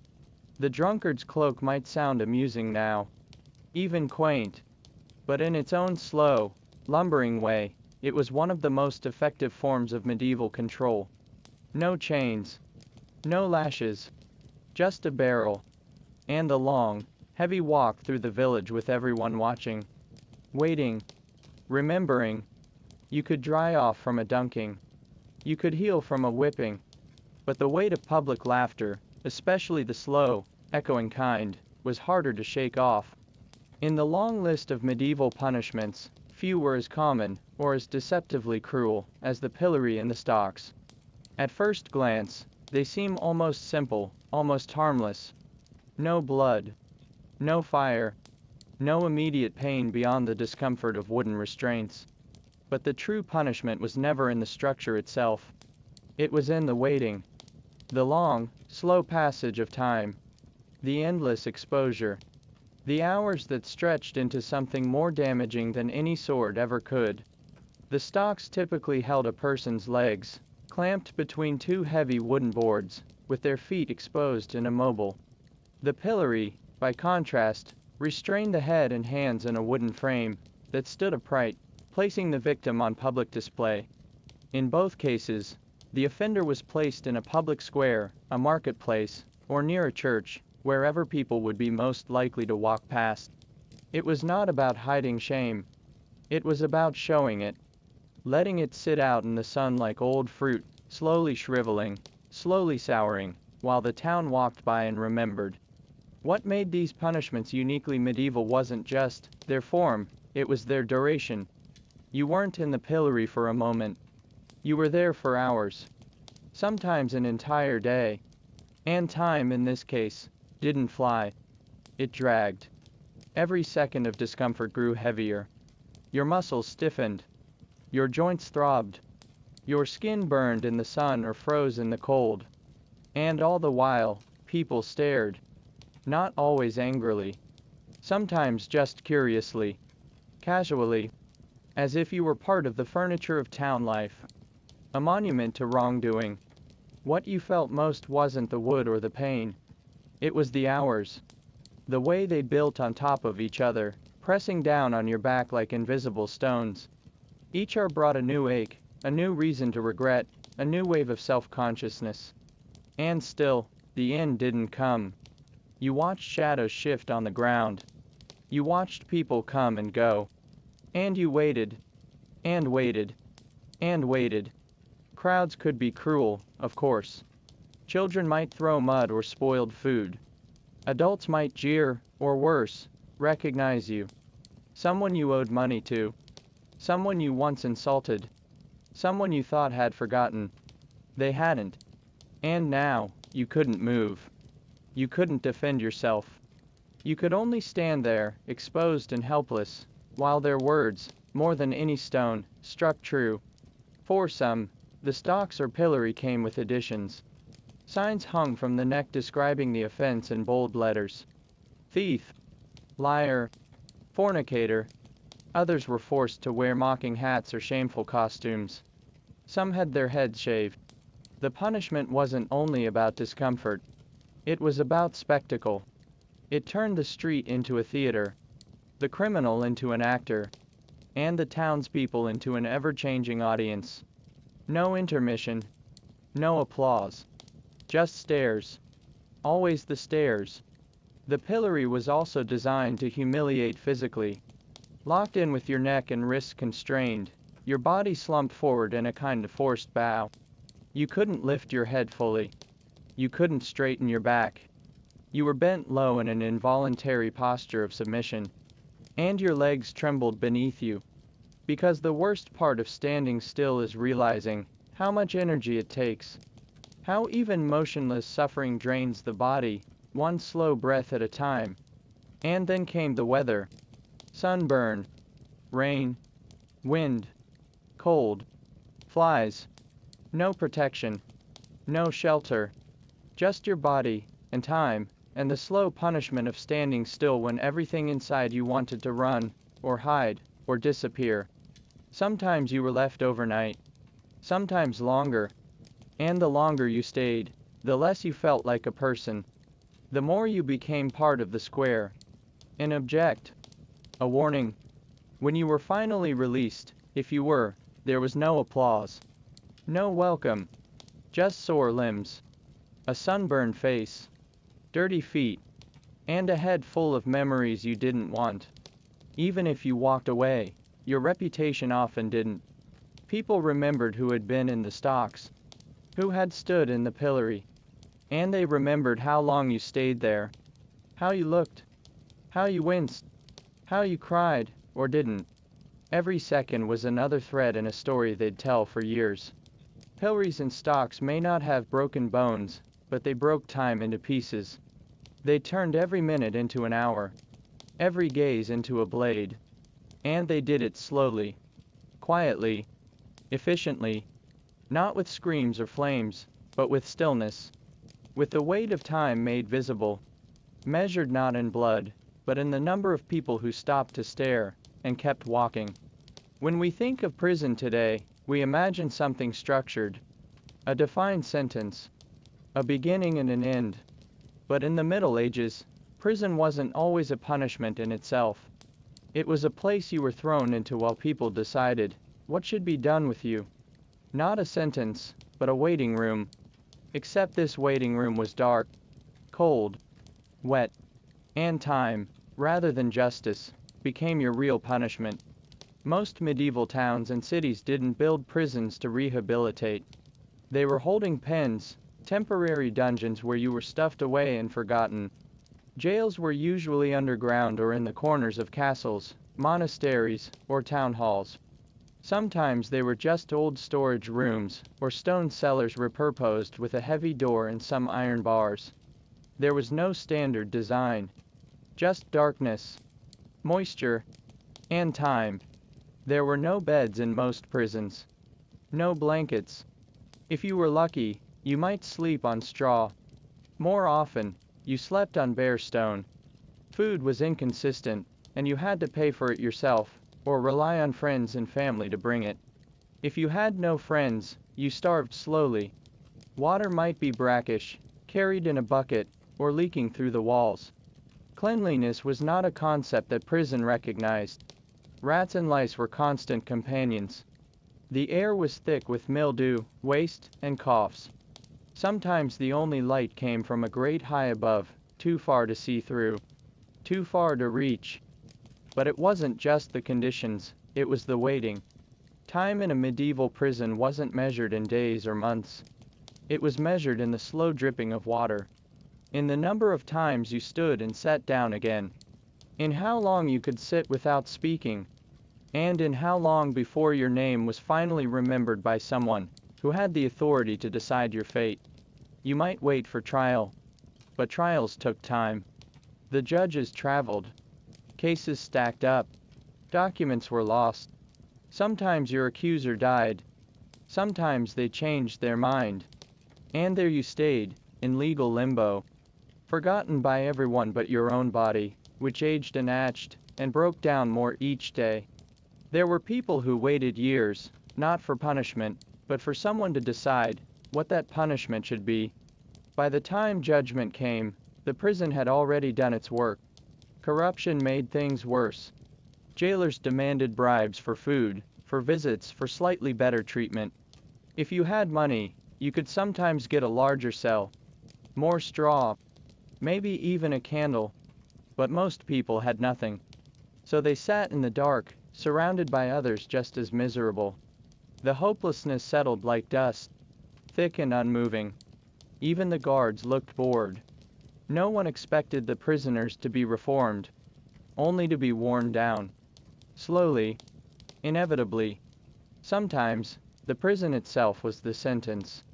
The drunkard's cloak might sound amusing now. Even quaint. But in its own slow, lumbering way, it was one of the most effective forms of medieval control. No chains. No lashes. Just a barrel. And the long, heavy walk through the village with everyone watching. Waiting. Remembering. You could dry off from a dunking. You could heal from a whipping. But the weight of public laughter, especially the slow, echoing kind, was harder to shake off. In the long list of medieval punishments, few were as common, or as deceptively cruel, as the pillory and the stocks. At first glance, they seem almost simple, almost harmless. No blood. No fire. No immediate pain beyond the discomfort of wooden restraints. But the true punishment was never in the structure itself. It was in the waiting. The long, slow passage of time. The endless exposure. The hours that stretched into something more damaging than any sword ever could. The stocks typically held a person's legs, clamped between two heavy wooden boards, with their feet exposed and immobile. The pillory, by contrast, restrained the head and hands in a wooden frame that stood upright, placing the victim on public display. In both cases, the offender was placed in a public square, a marketplace, or near a church, wherever people would be most likely to walk past. It was not about hiding shame. It was about showing it. Letting it sit out in the sun like old fruit, slowly shriveling, slowly souring, while the town walked by and remembered. What made these punishments uniquely medieval wasn't just their form, it was their duration. You weren't in the pillory for a moment. You were there for hours. Sometimes an entire day. And time, in this case, didn't fly. It dragged. Every second of discomfort grew heavier. Your muscles stiffened. Your joints throbbed. Your skin burned in the sun or froze in the cold. And all the while, people stared. Not always angrily. Sometimes just curiously. Casually. As if you were part of the furniture of town life. A monument to wrongdoing. What you felt most wasn't the wood or the pain. It was the hours. The way they built on top of each other, pressing down on your back like invisible stones. Each hour brought a new ache, a new reason to regret, a new wave of self-consciousness. And still, the end didn't come. You watched shadows shift on the ground. You watched people come and go. And you waited. And waited. And waited. Crowds could be cruel, of course. Children might throw mud or spoiled food. Adults might jeer, or worse, recognize you. Someone you owed money to. Someone you once insulted. Someone you thought had forgotten. They hadn't. And now, you couldn't move. You couldn't defend yourself. You could only stand there, exposed and helpless, while their words, more than any stone, struck true. For some, the stocks or pillory came with additions. Signs hung from the neck describing the offense in bold letters. Thief. Liar. Fornicator. Others were forced to wear mocking hats or shameful costumes. Some had their heads shaved. The punishment wasn't only about discomfort. It was about spectacle. It turned the street into a theater, the criminal into an actor, and the townspeople into an ever-changing audience. No intermission. No applause. Just stares. Always the stares. The pillory was also designed to humiliate physically. Locked in with your neck and wrists constrained, your body slumped forward in a kind of forced bow. You couldn't lift your head fully. You couldn't straighten your back. You were bent low in an involuntary posture of submission. And your legs trembled beneath you. Because the worst part of standing still is realizing how much energy it takes. How even motionless suffering drains the body, one slow breath at a time. And then came the weather. Sunburn. Rain. Wind. Cold. Flies. No protection. No shelter. Just your body, and time, and the slow punishment of standing still when everything inside you wanted to run, or hide, or disappear. Sometimes you were left overnight, sometimes longer, and the longer you stayed, the less you felt like a person. The more you became part of the square. An object. A warning. When you were finally released, if you were, there was no applause. No welcome. Just sore limbs. A sunburned face. Dirty feet. And a head full of memories you didn't want. Even if you walked away, your reputation often didn't. People remembered who had been in the stocks, who had stood in the pillory. And they remembered how long you stayed there, how you looked, how you winced, how you cried, or didn't. Every second was another thread in a story they'd tell for years. Pillories and stocks may not have broken bones, but they broke time into pieces. They turned every minute into an hour, every gaze into a blade. And they did it slowly, quietly, efficiently, not with screams or flames, but with stillness. With the weight of time made visible, measured not in blood, but in the number of people who stopped to stare, and kept walking. When we think of prison today, we imagine something structured, a defined sentence, a beginning and an end. But in the Middle Ages, prison wasn't always a punishment in itself. It was a place you were thrown into while people decided what should be done with you. Not a sentence, but a waiting room. Except this waiting room was dark, cold, wet, and time, rather than justice, became your real punishment. Most medieval towns and cities didn't build prisons to rehabilitate. They were holding pens, temporary dungeons where you were stuffed away and forgotten. Jails were usually underground or in the corners of castles, monasteries, or town halls. Sometimes they were just old storage rooms, or stone cellars repurposed with a heavy door and some iron bars. There was no standard design. Just darkness, moisture, and time. There were no beds in most prisons. No blankets. If you were lucky, you might sleep on straw. More often, you slept on bare stone. Food was inconsistent, and you had to pay for it yourself, or rely on friends and family to bring it. If you had no friends, you starved slowly. Water might be brackish, carried in a bucket, or leaking through the walls. Cleanliness was not a concept that prison recognized. Rats and lice were constant companions. The air was thick with mildew, waste, and coughs. Sometimes the only light came from a great high above, too far to see through, too far to reach. But it wasn't just the conditions, it was the waiting. Time in a medieval prison wasn't measured in days or months. It was measured in the slow dripping of water, in the number of times you stood and sat down again, in how long you could sit without speaking, and in how long before your name was finally remembered by someone who had the authority to decide your fate. You might wait for trial, but trials took time. The judges traveled. Cases stacked up. Documents were lost. Sometimes your accuser died. Sometimes they changed their mind. And there you stayed, in legal limbo. Forgotten by everyone but your own body, which aged and atched, and broke down more each day. There were people who waited years, not for punishment, but for someone to decide what that punishment should be. By the time judgment came, the prison had already done its work. Corruption made things worse. Jailers demanded bribes for food, for visits, for slightly better treatment. If you had money, you could sometimes get a larger cell, more straw, maybe even a candle. But most people had nothing. So they sat in the dark, surrounded by others just as miserable. The hopelessness settled like dust, thick and unmoving. Even the guards looked bored. No one expected the prisoners to be reformed, only to be worn down. Slowly, inevitably. Sometimes, the prison itself was the sentence.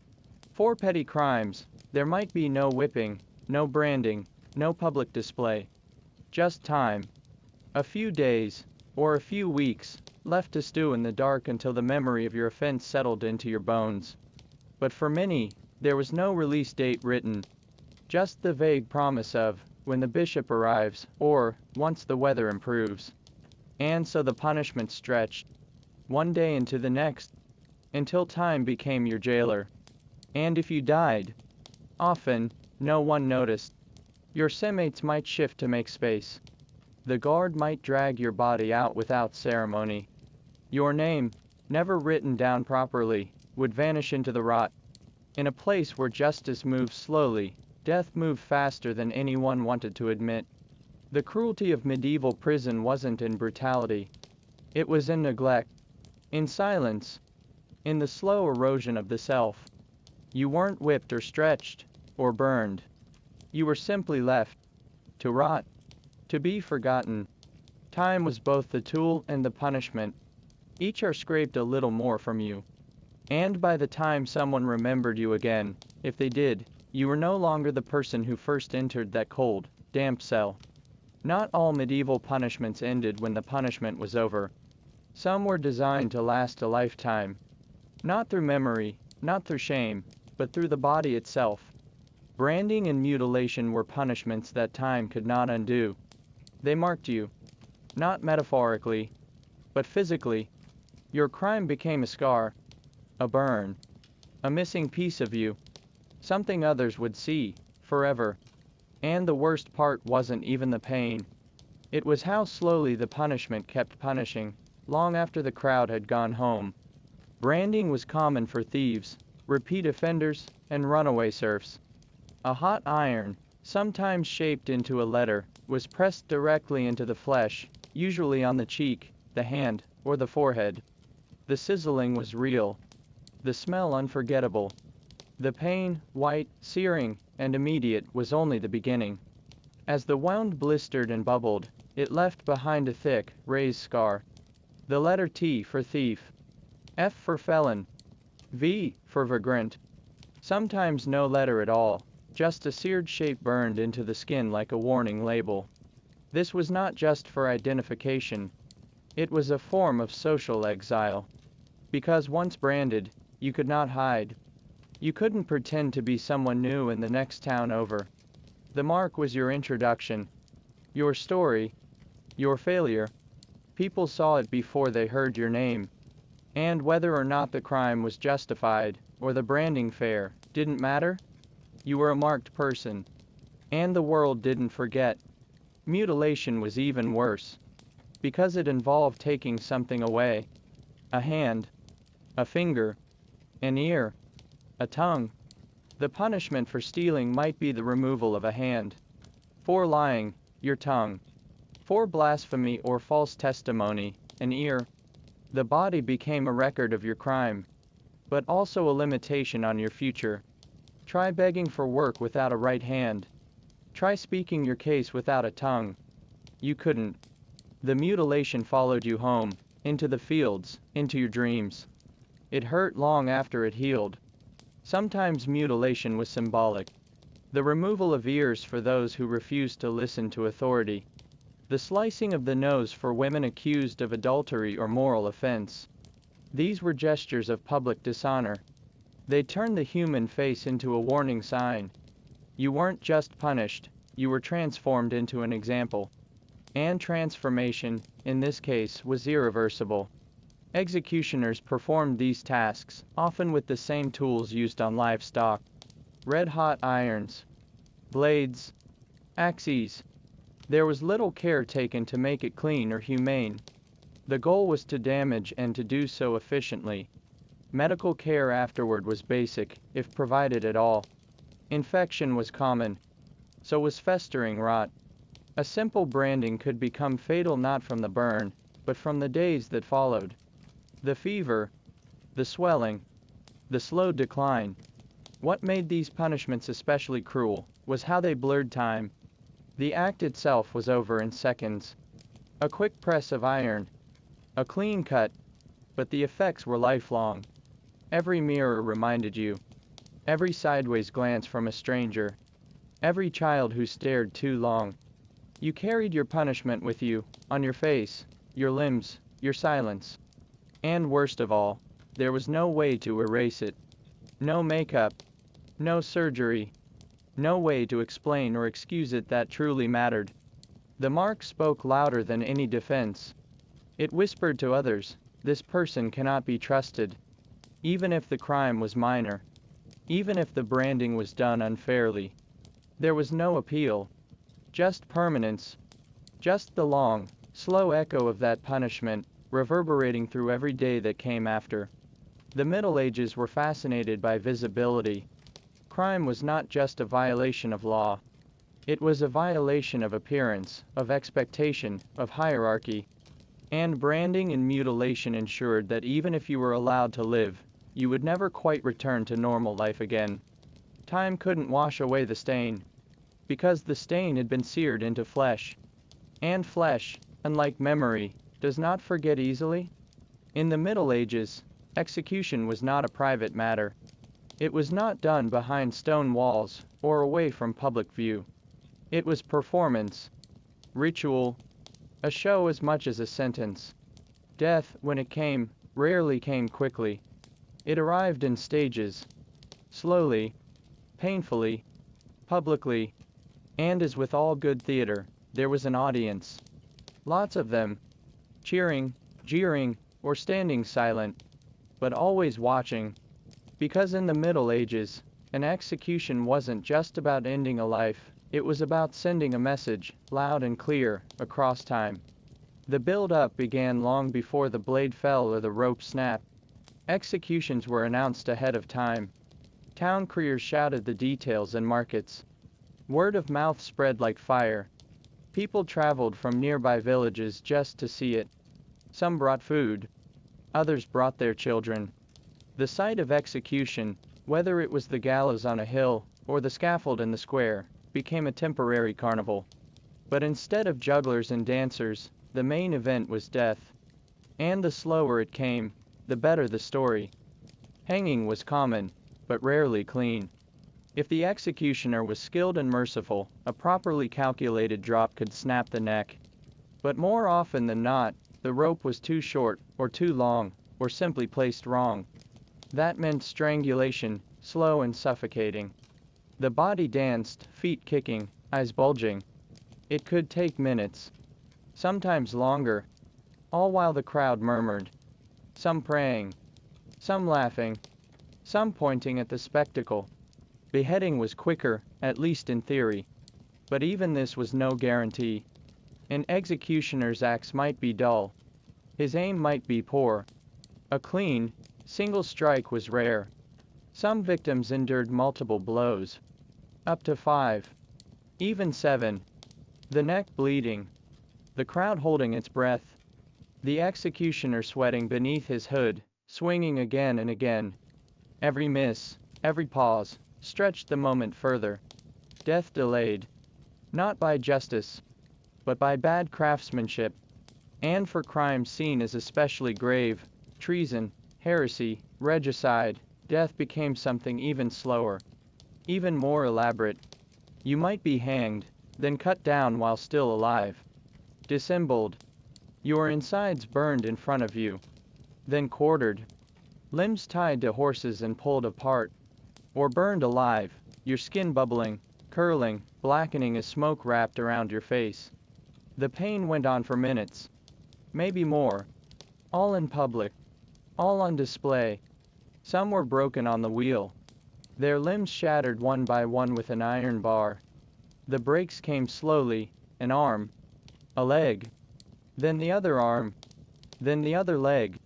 For petty crimes, there might be no whipping, no branding, no public display. Just time. A few days, or a few weeks, left to stew in the dark until the memory of your offense settled into your bones. But for many, there was no release date written. Just the vague promise of, when the bishop arrives, or, once the weather improves. And so the punishment stretched, one day into the next, until time became your jailer. And if you died, often, no one noticed. Your cellmates might shift to make space. The guard might drag your body out without ceremony. Your name, never written down properly, would vanish into the rot. In a place where justice moved slowly, death moved faster than anyone wanted to admit. The cruelty of medieval prison wasn't in brutality. It was in neglect, in silence, in the slow erosion of the self. You weren't whipped or stretched, or burned. You were simply left, to rot, to be forgotten. Time was both the tool and the punishment. Each are scraped a little more from you. And by the time someone remembered you again, if they did, you were no longer the person who first entered that cold, damp cell. Not all medieval punishments ended when the punishment was over. Some were designed to last a lifetime. Not through memory, not through shame, but through the body itself. Branding and mutilation were punishments that time could not undo. They marked you. Not metaphorically, but physically. Your crime became a scar, a burn, a missing piece of you. Something others would see, forever. And the worst part wasn't even the pain. It was how slowly the punishment kept punishing, long after the crowd had gone home. Branding was common for thieves, repeat offenders, and runaway serfs. A hot iron, sometimes shaped into a letter, was pressed directly into the flesh, usually on the cheek, the hand, or the forehead. The sizzling was real. The smell unforgettable. The pain, white, searing, and immediate, was only the beginning. As the wound blistered and bubbled, it left behind a thick, raised scar. The letter T for thief, F for felon, V for vagrant. Sometimes no letter at all, just a seared shape burned into the skin like a warning label. This was not just for identification. It was a form of social exile. Because once branded, you could not hide. You couldn't pretend to be someone new in the next town over. The mark was your introduction, your story, your failure. People saw it before they heard your name. And whether or not the crime was justified, or the branding fair, didn't matter. You were a marked person. And the world didn't forget. Mutilation was even worse. Because it involved taking something away. A hand, a finger, an ear, a tongue. The punishment for stealing might be the removal of a hand. For lying, your tongue. For blasphemy or false testimony, an ear. The body became a record of your crime, but also a limitation on your future. Try begging for work without a right hand. Try speaking your case without a tongue. You couldn't. The mutilation followed you home, into the fields, into your dreams. It hurt long after it healed. Sometimes mutilation was symbolic. The removal of ears for those who refused to listen to authority. The slicing of the nose for women accused of adultery or moral offense. These were gestures of public dishonor. They turned the human face into a warning sign. You weren't just punished, you were transformed into an example. And transformation, in this case, was irreversible. Executioners performed these tasks, often with the same tools used on livestock. Red-hot irons, blades, axes. There was little care taken to make it clean or humane. The goal was to damage and to do so efficiently. Medical care afterward was basic, if provided at all. Infection was common. So was festering rot. A simple branding could become fatal not from the burn, but from the days that followed. The fever, the swelling, the slow decline. What made these punishments especially cruel was how they blurred time. The act itself was over in seconds. A quick press of iron, a clean cut, but the effects were lifelong. Every mirror reminded you. Every sideways glance from a stranger. Every child who stared too long. You carried your punishment with you, on your face, your limbs, your silence. And worst of all, there was no way to erase it. No makeup, no surgery. No way to explain or excuse it that truly mattered. The mark spoke louder than any defense. It whispered to others, "This person cannot be trusted." Even if the crime was minor. Even if the branding was done unfairly. There was no appeal. Just permanence. Just the long, slow echo of that punishment, reverberating through every day that came after. The Middle Ages were fascinated by visibility. Crime was not just a violation of law. It was a violation of appearance, of expectation, of hierarchy. And branding and mutilation ensured that even if you were allowed to live, you would never quite return to normal life again. Time couldn't wash away the stain. Because the stain had been seared into flesh. And flesh, unlike memory, does not forget easily. In the Middle Ages, execution was not a private matter. It was not done behind stone walls, or away from public view. It was performance. Ritual. A show as much as a sentence. Death, when it came, rarely came quickly. It arrived in stages. Slowly. Painfully. Publicly. And as with all good theater, there was an audience. Lots of them. Cheering, jeering, or standing silent. But always watching. Because in the Middle Ages, an execution wasn't just about ending a life, it was about sending a message, loud and clear, across time. The build-up began long before the blade fell or the rope snapped. Executions were announced ahead of time. Town criers shouted the details in markets. Word of mouth spread like fire. People traveled from nearby villages just to see it. Some brought food. Others brought their children. The sight of execution, whether it was the gallows on a hill, or the scaffold in the square, became a temporary carnival. But instead of jugglers and dancers, the main event was death. And the slower it came, the better the story. Hanging was common, but rarely clean. If the executioner was skilled and merciful, a properly calculated drop could snap the neck. But more often than not, the rope was too short, or too long, or simply placed wrong. That meant strangulation, slow and suffocating. The body danced, feet kicking, eyes bulging. It could take minutes. Sometimes longer. All while the crowd murmured. Some praying. Some laughing. Some pointing at the spectacle. Beheading was quicker, at least in theory. But even this was no guarantee. An executioner's axe might be dull. His aim might be poor. A clean, single strike was rare. Some victims endured multiple blows. Up to 5. Even 7. The neck bleeding. The crowd holding its breath. The executioner sweating beneath his hood, swinging again and again. Every miss, every pause, stretched the moment further. Death delayed. Not by justice, but by bad craftsmanship. And for crimes seen as especially grave, treason, heresy, regicide, death became something even slower. Even more elaborate. You might be hanged, then cut down while still alive. Disemboweled. Your insides burned in front of you. Then quartered. Limbs tied to horses and pulled apart. Or burned alive, your skin bubbling, curling, blackening as smoke wrapped around your face. The pain went on for minutes. Maybe more. All in public. All on display. Some were broken on the wheel. Their limbs shattered one by one with an iron bar. The breaks came slowly, an arm. A leg. Then the other arm. Then the other leg.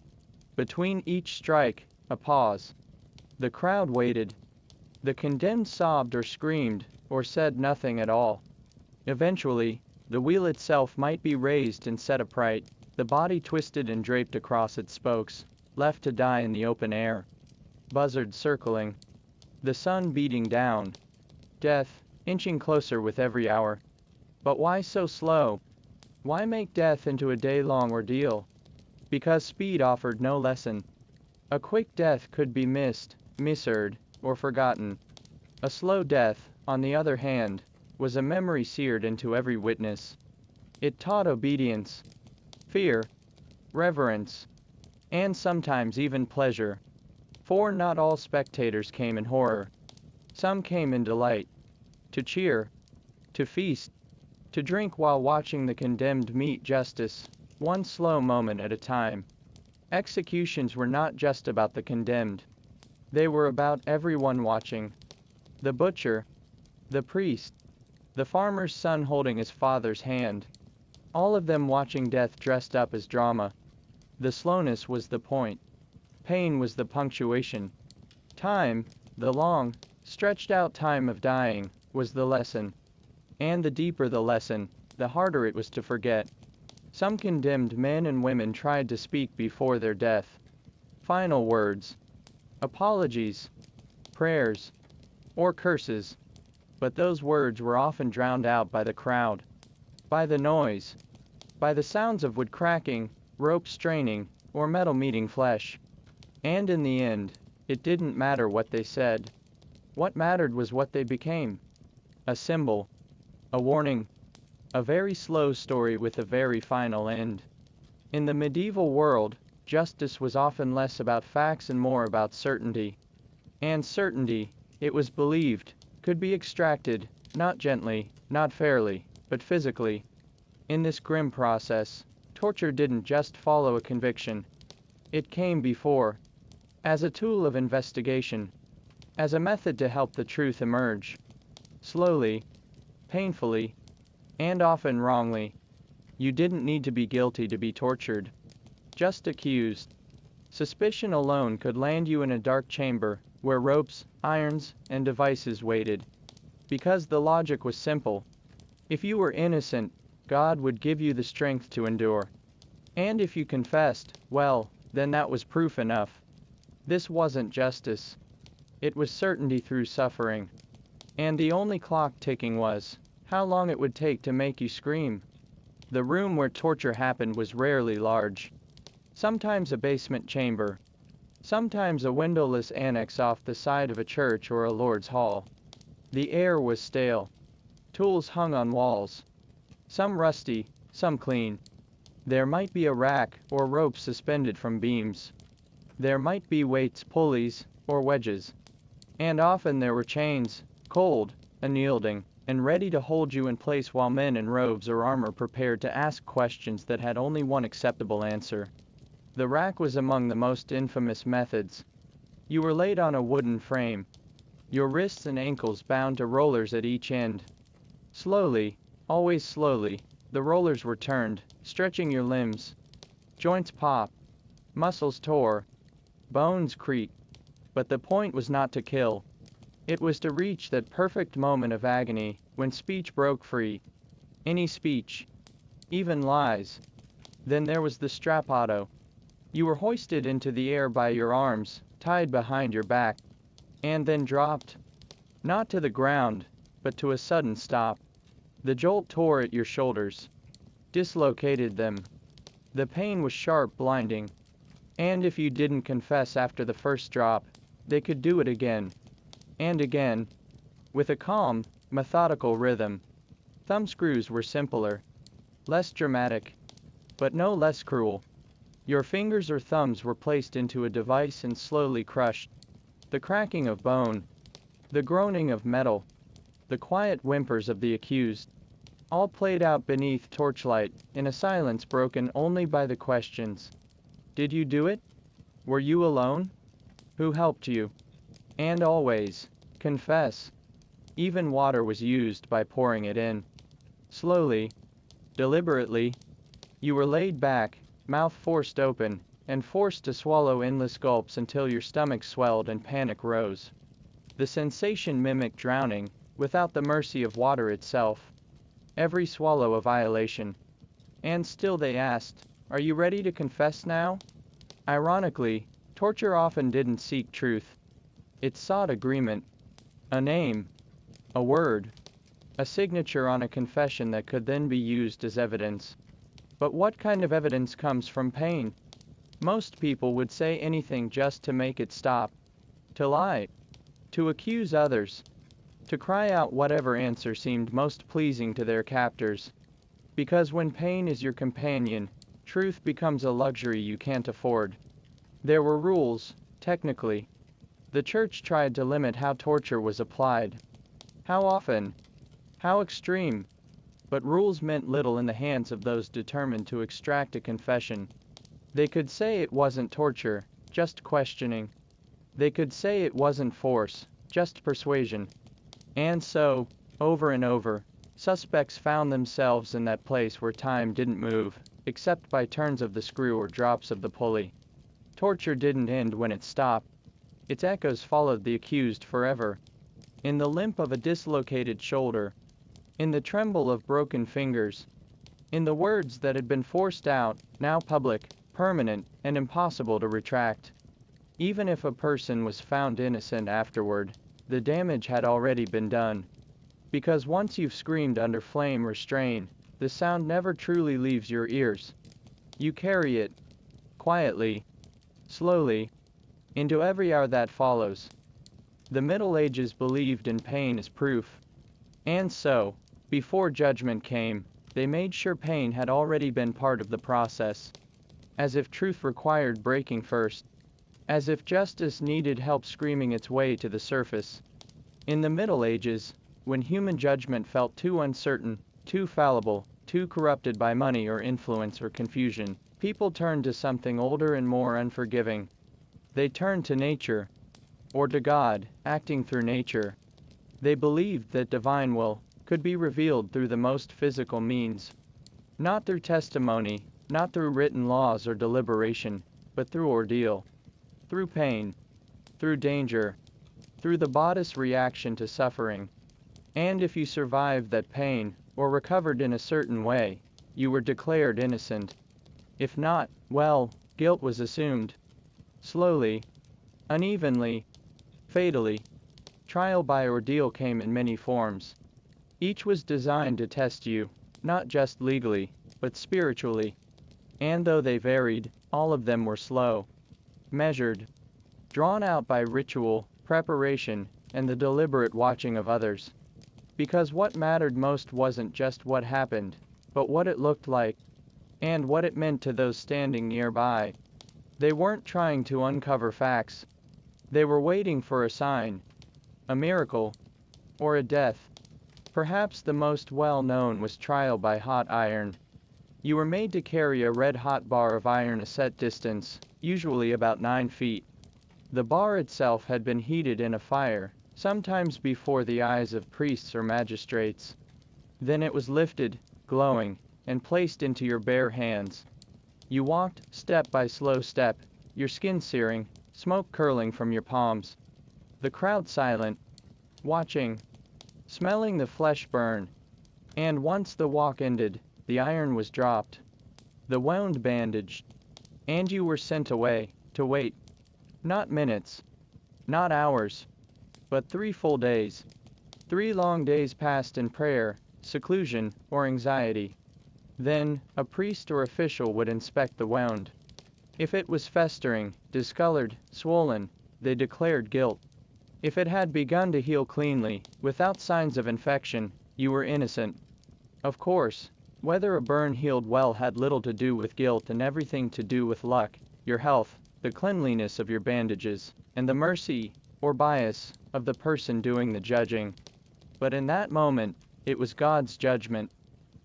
Between each strike, a pause. The crowd waited. The condemned sobbed or screamed, or said nothing at all. Eventually, the wheel itself might be raised and set upright, the body twisted and draped across its spokes, left to die in the open air. Buzzards circling. The sun beating down. Death, inching closer with every hour. But why so slow? Why make death into a day-long ordeal? Because speed offered no lesson. A quick death could be missed, misheard, or forgotten. A slow death, on the other hand, was a memory seared into every witness. It taught obedience, fear, reverence, and sometimes even pleasure. For not all spectators came in horror. Some came in delight. to cheer, to feast, to drink while watching the condemned meet justice, one slow moment at a time. Executions were not just about the condemned. They were about everyone watching. The butcher, the priest, the farmer's son holding his father's hand. All of them watching death dressed up as drama. The slowness was the point. Pain was the punctuation. Time, the long, stretched out time of dying, was the lesson. And the deeper the lesson, the harder it was to forget. Some condemned men and women tried to speak before their death. Final words. Apologies. Prayers. Or curses. But those words were often drowned out by the crowd. By the noise. By the sounds of wood cracking, rope straining, or metal meeting flesh. And in the end, it didn't matter what they said. What mattered was what they became. A symbol. A warning. A very slow story with a very final end. In the medieval world, justice was often less about facts and more about certainty. And certainty, it was believed, could be extracted, not gently, not fairly, but physically. In this grim process, torture didn't just follow a conviction. It came before, as a tool of investigation, as a method to help the truth emerge. Slowly, painfully, and often wrongly. You didn't need to be guilty to be tortured. Just accused. Suspicion alone could land you in a dark chamber, where ropes, irons, and devices waited. Because the logic was simple. If you were innocent, God would give you the strength to endure. And if you confessed, well, then that was proof enough. This wasn't justice. It was certainty through suffering. And the only clock ticking was how long it would take to make you scream. The room where torture happened was rarely large. Sometimes a basement chamber. Sometimes a windowless annex off the side of a church or a lord's hall. The air was stale. Tools hung on walls. Some rusty, some clean. There might be a rack or rope suspended from beams. There might be weights, pulleys, or wedges. And often there were chains, cold, unyielding, and ready to hold you in place while men in robes or armor prepared to ask questions that had only one acceptable answer. The rack was among the most infamous methods. You were laid on a wooden frame. Your wrists and ankles bound to rollers at each end. Slowly, always slowly, the rollers were turned, stretching your limbs. Joints pop. Muscles tore. Bones creak. But the point was not to kill. It was to reach that perfect moment of agony, when speech broke free. Any speech. Even lies. Then there was the strappado. You were hoisted into the air by your arms, tied behind your back. And then dropped. Not to the ground, but to a sudden stop. The jolt tore at your shoulders. Dislocated them. The pain was sharp, blinding. And if you didn't confess after the first drop, they could do it again. And again. With a calm, methodical rhythm. Thumbscrews were simpler. Less dramatic. But no less cruel. Your fingers or thumbs were placed into a device and slowly crushed. The cracking of bone. The groaning of metal. The quiet whimpers of the accused. All played out beneath torchlight, in a silence broken only by the questions. Did you do it? Were you alone? Who helped you? And always, confess. Even water was used by pouring it in. Slowly, deliberately, you were laid back, mouth forced open, and forced to swallow endless gulps until your stomach swelled and panic rose. The sensation mimicked drowning, without the mercy of water itself. Every swallow a violation. And still they asked, "Are you ready to confess now?" Ironically, torture often didn't seek truth. It sought agreement. A name. A word. A signature on a confession that could then be used as evidence. But what kind of evidence comes from pain? Most people would say anything just to make it stop. To lie. To accuse others. To cry out whatever answer seemed most pleasing to their captors. Because when pain is your companion, truth becomes a luxury you can't afford. There were rules, technically. The church tried to limit how torture was applied. How often? How extreme? But rules meant little in the hands of those determined to extract a confession. They could say it wasn't torture, just questioning. They could say it wasn't force, just persuasion. And so, over and over, suspects found themselves in that place where time didn't move, except by turns of the screw or drops of the pulley. Torture didn't end when it stopped. Its echoes followed the accused forever. In the limp of a dislocated shoulder, in the tremble of broken fingers, in the words that had been forced out, now public, permanent, and impossible to retract. Even if a person was found innocent afterward, the damage had already been done. Because once you've screamed under flame or strain, the sound never truly leaves your ears. You carry it, quietly, slowly, into every hour that follows. The Middle Ages believed in pain as proof. And so, before judgment came, they made sure pain had already been part of the process. As if truth required breaking first. As if justice needed help screaming its way to the surface. In the Middle Ages, when human judgment felt too uncertain, too fallible, too corrupted by money or influence or confusion, people turned to something older and more unforgiving. They turned to nature, or to God, acting through nature. They believed that divine will could be revealed through the most physical means. Not through testimony, not through written laws or deliberation, but through ordeal. Through pain, through danger, through the body's reaction to suffering. And if you survived that pain, or recovered in a certain way, you were declared innocent. If not, well, guilt was assumed. Slowly, unevenly, fatally, trial by ordeal came in many forms. Each was designed to test you, not just legally, but spiritually. And though they varied, all of them were slow, measured, drawn out by ritual, preparation, and the deliberate watching of others. Because what mattered most wasn't just what happened, but what it looked like, and what it meant to those standing nearby. They weren't trying to uncover facts. They were waiting for a sign, a miracle, or a death. Perhaps the most well-known was trial by hot iron. You were made to carry a red-hot bar of iron a set distance, usually about 9 feet. The bar itself had been heated in a fire, sometimes before the eyes of priests or magistrates. Then it was lifted, glowing, and placed into your bare hands. You walked, step by slow step, your skin searing, smoke curling from your palms. The crowd silent, watching, smelling the flesh burn. And once the walk ended, the iron was dropped, the wound bandaged, and you were sent away, to wait. Not minutes, not hours, but 3 full days. 3 long days passed in prayer, seclusion, or anxiety. Then, a priest or official would inspect the wound. If it was festering, discolored, swollen, they declared guilt. If it had begun to heal cleanly, without signs of infection, you were innocent. Of course, whether a burn healed well had little to do with guilt and everything to do with luck, your health, the cleanliness of your bandages, and the mercy, or bias, of the person doing the judging. But in that moment, it was God's judgment.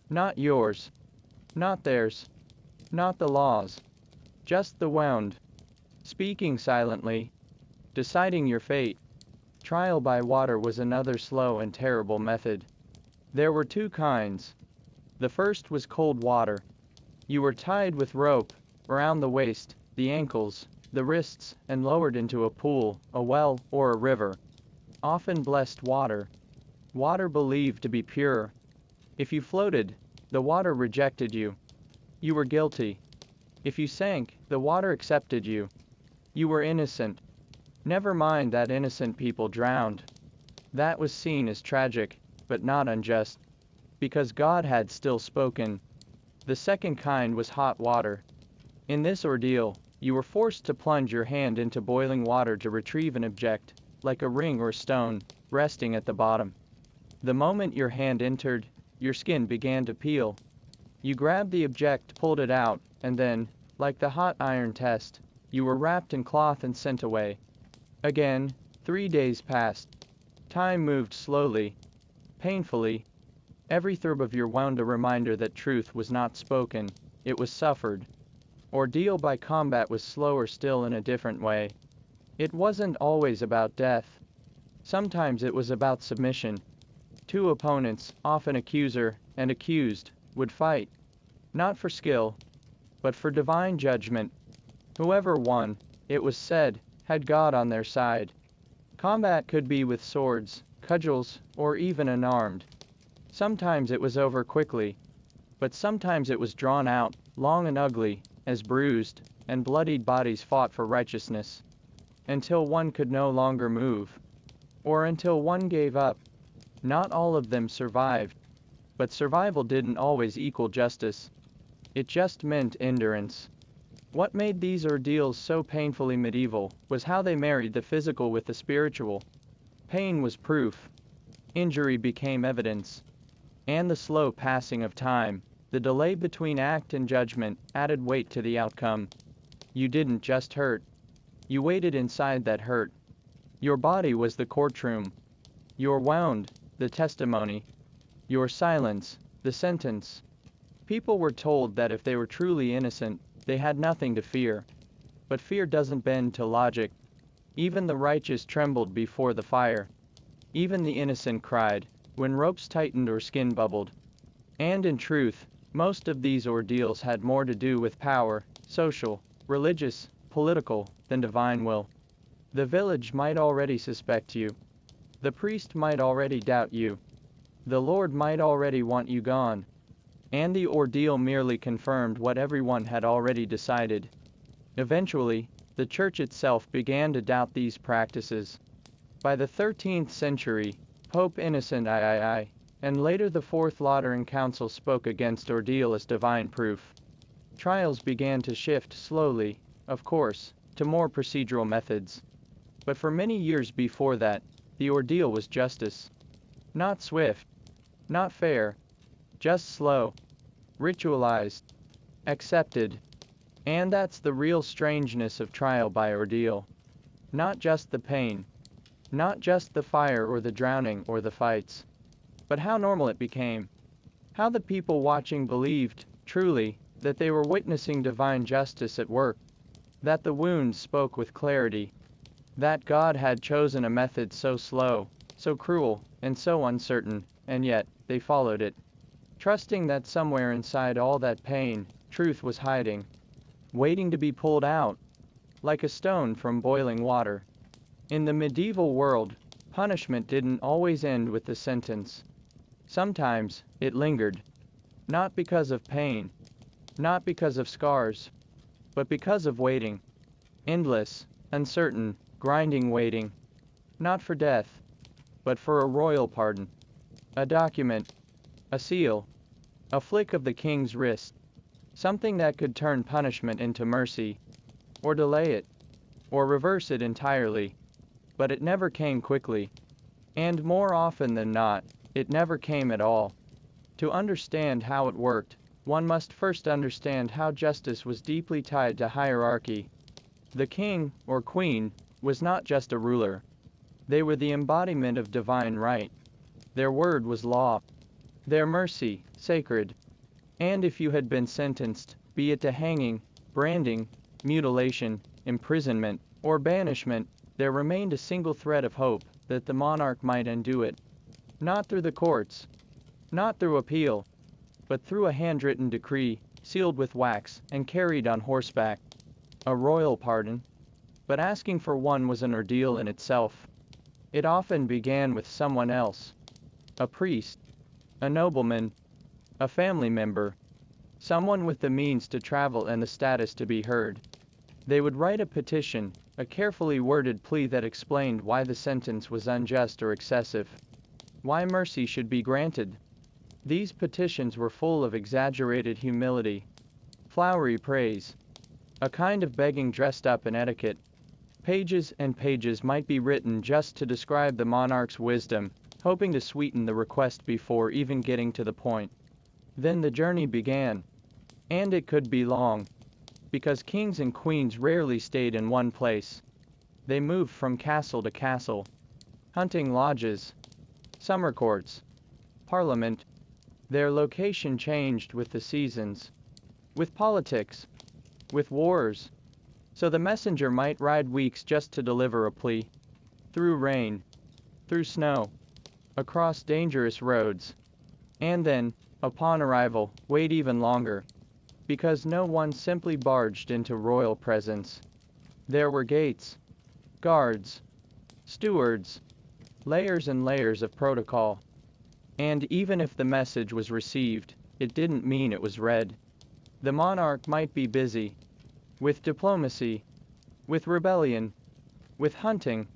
Not yours. Not theirs. Not the law's. Just the wound. Speaking silently. Deciding your fate. Trial by water was another slow and terrible method. There were 2 kinds. The first was cold water. You were tied with rope, around the waist, the ankles, the wrists, and lowered into a pool, a well, or a river. Often blessed water. Water believed to be pure. If you floated, the water rejected you. You were guilty. If you sank, the water accepted you. You were innocent. Never mind that innocent people drowned. That was seen as tragic, but not unjust. Because God had still spoken. The second kind was hot water. In this ordeal, you were forced to plunge your hand into boiling water to retrieve an object, like a ring or stone, resting at the bottom. The moment your hand entered, your skin began to peel. You grabbed the object, pulled it out, and then, like the hot iron test, you were wrapped in cloth and sent away. Again, 3 days passed. Time moved slowly, Painfully, every throb of your wound a reminder that truth was not spoken, it was suffered. Ordeal by combat was slower still in a different way. It wasn't always about death. Sometimes it was about submission. Two opponents, often accuser and accused, would fight. Not for skill, but for divine judgment. Whoever won, it was said, had God on their side. Combat could be with swords, cudgels, or even unarmed. Sometimes it was over quickly, but sometimes it was drawn out, long and ugly, as bruised and bloodied bodies fought for righteousness, until one could no longer move, or until one gave up. Not all of them survived, but survival didn't always equal justice. It just meant endurance. What made these ordeals so painfully medieval was how they married the physical with the spiritual. Pain was proof. Injury became evidence. And the slow passing of time, the delay between act and judgment, added weight to the outcome. You didn't just hurt. You waited inside that hurt. Your body was the courtroom. Your wound, the testimony. Your silence, the sentence. People were told that if they were truly innocent, they had nothing to fear. But fear doesn't bend to logic. Even the righteous trembled before the fire. Even the innocent cried, when ropes tightened or skin bubbled. And in truth, most of these ordeals had more to do with power, social, religious, political, than divine will. The village might already suspect you. The priest might already doubt you. The Lord might already want you gone. And the ordeal merely confirmed what everyone had already decided. Eventually, the church itself began to doubt these practices. By the 13th century, Pope Innocent III, and later the Fourth Lateran Council spoke against ordeal as divine proof. Trials began to shift slowly, of course, to more procedural methods. But for many years before that, the ordeal was justice. Not swift, not fair, just slow, ritualized, accepted. And that's the real strangeness of trial by ordeal. Not just the pain, not just the fire or the drowning or the fights, but how normal it became. How the people watching believed, truly, that they were witnessing divine justice at work. That the wounds spoke with clarity. That God had chosen a method so slow, so cruel, and so uncertain, and yet, they followed it. Trusting that somewhere inside all that pain, truth was hiding. Waiting to be pulled out. Like a stone from boiling water. In the medieval world, punishment didn't always end with the sentence. Sometimes, it lingered. Not because of pain. Not because of scars. But because of waiting. Endless, uncertain, grinding waiting. Not for death. But for a royal pardon. A document. A seal. A flick of the king's wrist. Something that could turn punishment into mercy. Or delay it. Or reverse it entirely. But it never came quickly. And more often than not, it never came at all. To understand how it worked, one must first understand how justice was deeply tied to hierarchy. The king, or queen, was not just a ruler. They were the embodiment of divine right. Their word was law. Their mercy, sacred. And if you had been sentenced, be it to hanging, branding, mutilation, imprisonment, or banishment, there remained a single thread of hope, that the monarch might undo it. Not through the courts. Not through appeal. But through a handwritten decree, sealed with wax, and carried on horseback. A royal pardon. But asking for one was an ordeal in itself. It often began with someone else. A priest. A nobleman. A family member. Someone with the means to travel and the status to be heard. They would write a petition, a carefully worded plea that explained why the sentence was unjust or excessive. Why mercy should be granted. These petitions were full of exaggerated humility. Flowery praise. A kind of begging dressed up in etiquette. Pages and pages might be written just to describe the monarch's wisdom, hoping to sweeten the request before even getting to the point. Then the journey began. And it could be long. Because kings and queens rarely stayed in one place. They moved from castle to castle. Hunting lodges. Summer courts. Parliament. Their location changed with the seasons, with politics, with wars. So the messenger might ride weeks just to deliver a plea. Through rain, through snow, across dangerous roads. And then, upon arrival, wait even longer. Because no one simply barged into royal presence. There were gates, guards, stewards, layers and layers of protocol. And even if the message was received, it didn't mean it was read. The monarch might be busy with diplomacy, with rebellion, with hunting,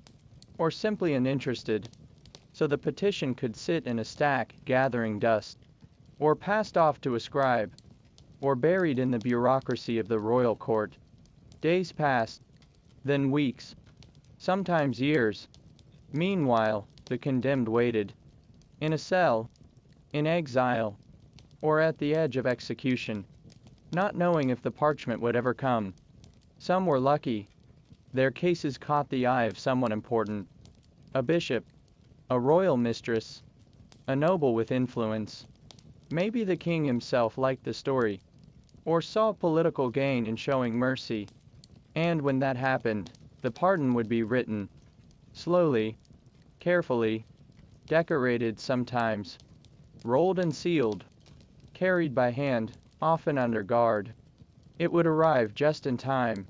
or simply uninterested, so the petition could sit in a stack gathering dust, or passed off to a scribe, or buried in the bureaucracy of the royal court. Days passed, then weeks, sometimes years. Meanwhile, the condemned waited, in a cell, in exile, or at the edge of execution, not knowing if the parchment would ever come. Some were lucky. Their cases caught the eye of someone important. A bishop, a royal mistress, a noble with influence. Maybe the king himself liked the story, or saw political gain in showing mercy. And when that happened, the pardon would be written. Slowly, carefully, decorated sometimes, rolled and sealed, carried by hand, often under guard. It would arrive just in time,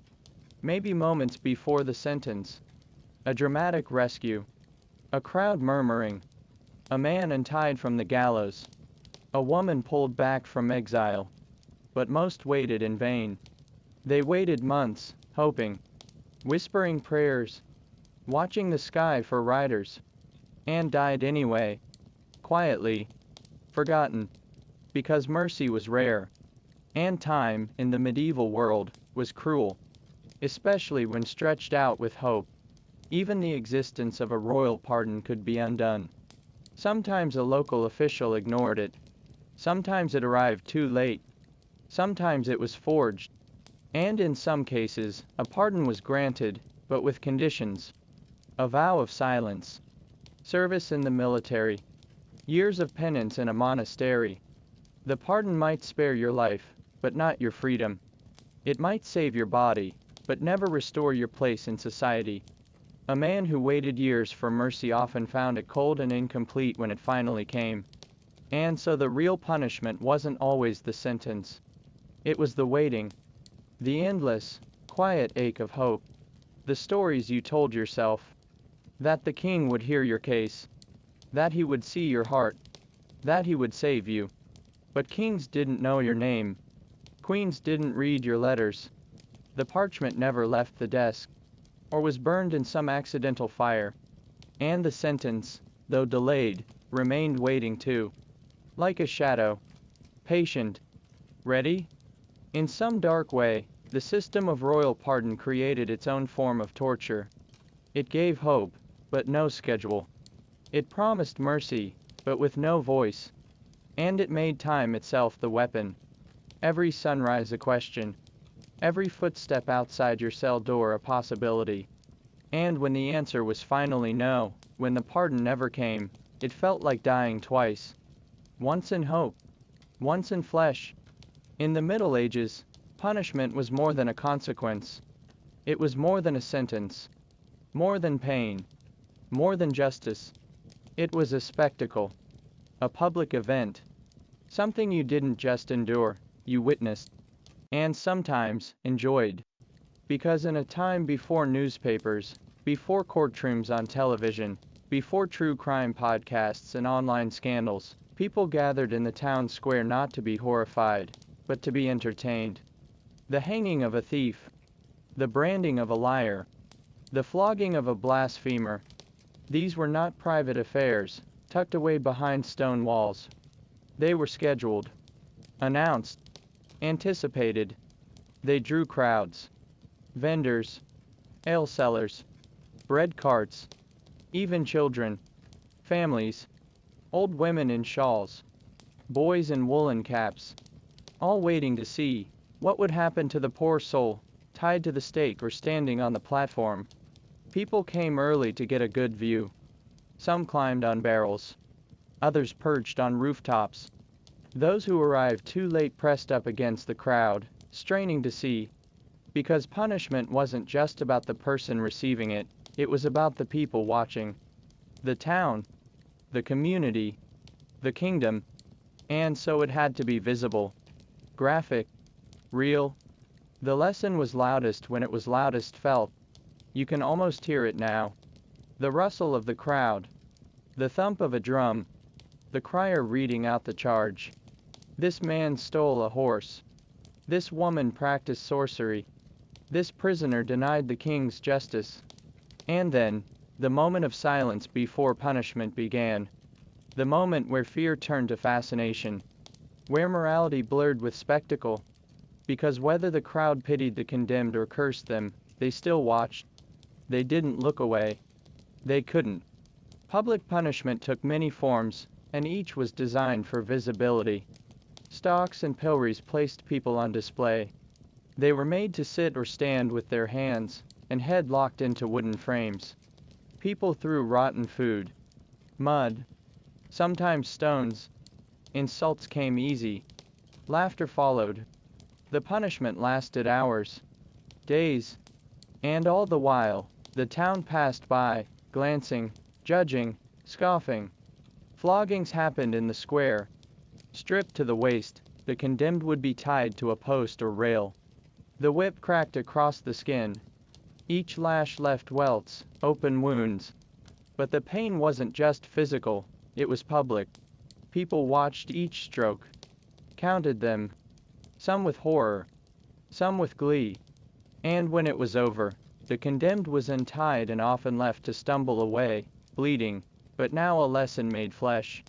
maybe moments before the sentence. A dramatic rescue, a crowd murmuring, a man untied from the gallows, a woman pulled back from exile. But most waited in vain. They waited months, hoping, whispering prayers, watching the sky for riders, and died anyway, quietly, forgotten, because mercy was rare, and time, in the medieval world, was cruel, especially when stretched out with hope. Even the existence of a royal pardon could be undone. Sometimes a local official ignored it. Sometimes it arrived too late. Sometimes it was forged. And in some cases, a pardon was granted, but with conditions. A vow of silence, service in the military, years of penance in a monastery. The pardon might spare your life, but not your freedom. It might save your body, but never restore your place in society. A man who waited years for mercy often found it cold and incomplete when it finally came. And so the real punishment wasn't always the sentence. It was the waiting. The endless, quiet ache of hope. The stories you told yourself. That the king would hear your case. That he would see your heart. That he would save you. But kings didn't know your name. Queens didn't read your letters. The parchment never left the desk, or was burned in some accidental fire. And the sentence, though delayed, remained waiting too. Like a shadow. Patient. Ready? In some dark way, the system of royal pardon created its own form of torture. It gave hope, but no schedule. It promised mercy, but with no voice. And it made time itself the weapon. Every sunrise a question. Every footstep outside your cell door a possibility. And when the answer was finally no, when the pardon never came, it felt like dying twice. Once in hope, once in flesh. In the Middle Ages, punishment was more than a consequence. It was more than a sentence. More than pain. More than justice. It was a spectacle. A public event. Something you didn't just endure, you witnessed. And sometimes, enjoyed. Because in a time before newspapers, before courtrooms on television, before true crime podcasts and online scandals, people gathered in the town square not to be horrified, but to be entertained. The hanging of a thief. The branding of a liar. The flogging of a blasphemer. These were not private affairs, tucked away behind stone walls. They were scheduled. Announced. Anticipated. They drew crowds. Vendors. Ale sellers. Bread carts. Even children. Families. Old women in shawls. Boys in woolen caps. All waiting to see what would happen to the poor soul, tied to the stake or standing on the platform. People came early to get a good view. Some climbed on barrels. others perched on rooftops. Those who arrived too late pressed up against the crowd, straining to see. Because punishment wasn't just about the person receiving it, it was about the people watching. The town, the community, the kingdom, and so it had to be visible, graphic, real. The lesson was loudest when it was loudest felt. You can almost hear it now. The rustle of the crowd, the thump of a drum, the crier reading out the charge. This man stole a horse. This woman practiced sorcery. This prisoner denied the king's justice. And then, the moment of silence before punishment began. The moment where fear turned to fascination. Where morality blurred with spectacle. Because whether the crowd pitied the condemned or cursed them, they still watched. They didn't look away. They couldn't. Public punishment took many forms, and each was designed for visibility. Stocks and pillories placed people on display. They were made to sit or stand with their hands and head locked into wooden frames. People threw rotten food, mud, sometimes stones. Insults came easy. Laughter followed. The punishment lasted hours, days, and all the while, the town passed by, glancing, judging, scoffing. Floggings happened in the square. Stripped to the waist, the condemned would be tied to a post or rail. The whip cracked across the skin. Each lash left welts, open wounds. But the pain wasn't just physical, it was public. People watched each stroke, counted them, some with horror, some with glee. And when it was over, the condemned was untied and often left to stumble away, bleeding, but now a lesson made flesh.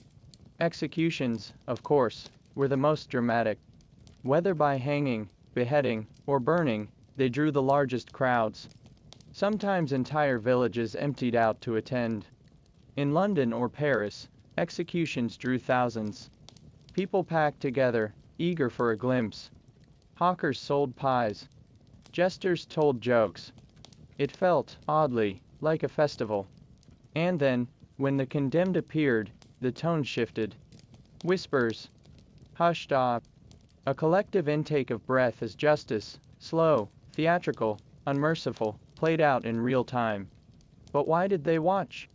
Executions, of course, were the most dramatic. Whether by hanging, beheading, or burning, they drew the largest crowds. Sometimes entire villages emptied out to attend. In London or Paris, executions drew thousands. People packed together, eager for a glimpse. Hawkers sold pies. Jesters told jokes. It felt, oddly, like a festival. And then, when the condemned appeared, the tone shifted. Whispers. Hushed awe. A collective intake of breath as justice, slow, theatrical, unmerciful, played out in real time. But why did they watch?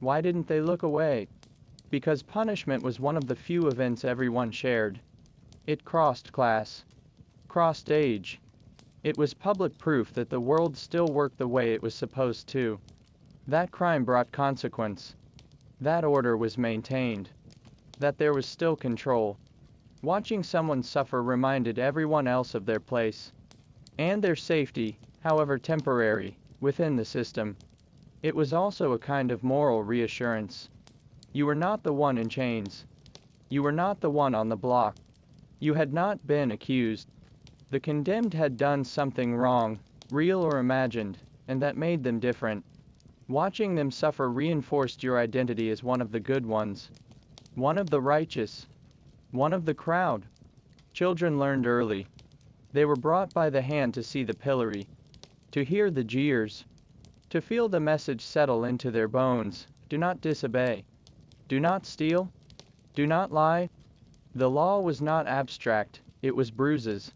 Why didn't they look away? Because punishment was one of the few events everyone shared. It crossed class, crossed age. It was public proof that the world still worked the way it was supposed to. That crime brought consequence. That order was maintained. That there was still control. Watching someone suffer reminded everyone else of their place. And their safety, however temporary, within the system. It was also a kind of moral reassurance. You were not the one in chains. You were not the one on the block. You had not been accused. The condemned had done something wrong, real or imagined, and that made them different. Watching them suffer reinforced your identity as one of the good ones. One of the righteous. One of the crowd. Children learned early. They were brought by the hand to see the pillory, to hear the jeers, to feel the message settle into their bones. Do not disobey. Do not steal. Do not lie. The law was not abstract, it was bruises.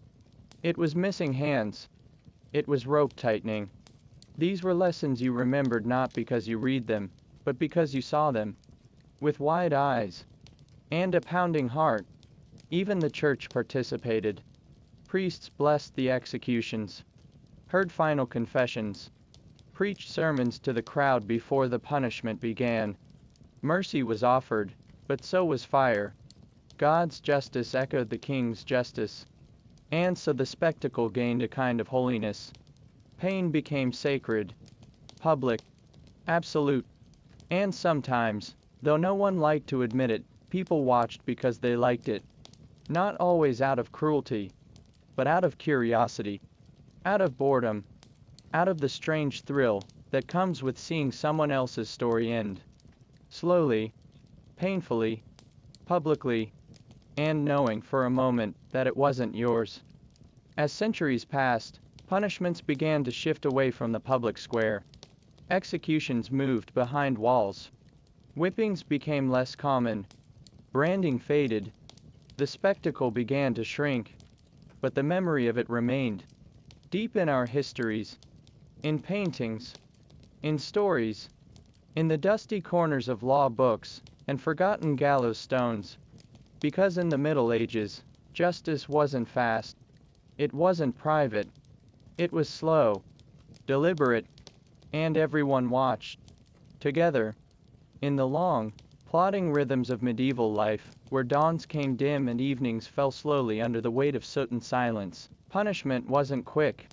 It was missing hands. It was rope tightening. These were lessons you remembered not because you read them, but because you saw them. With wide eyes. And a pounding heart. Even the church participated. Priests blessed the executions. Heard final confessions. Preached sermons to the crowd before the punishment began. Mercy was offered, but so was fire. God's justice echoed the king's justice. And so the spectacle gained a kind of holiness. Pain became sacred, public, absolute. And sometimes, though no one liked to admit it, people watched because they liked it. Not always out of cruelty, but out of curiosity, out of boredom, out of the strange thrill that comes with seeing someone else's story end. Slowly, painfully, publicly, and knowing for a moment that it wasn't yours. As centuries passed, punishments began to shift away from the public square. Executions moved behind walls. Whippings became less common. Branding faded. The spectacle began to shrink. But the memory of it remained. Deep in our histories. In paintings. In stories. In the dusty corners of law books, and forgotten gallows stones. Because in the Middle Ages, justice wasn't fast. It wasn't private. It was slow. Deliberate. And everyone watched. Together. In the long, plodding rhythms of medieval life, where dawns came dim and evenings fell slowly under the weight of soot and silence, punishment wasn't quick.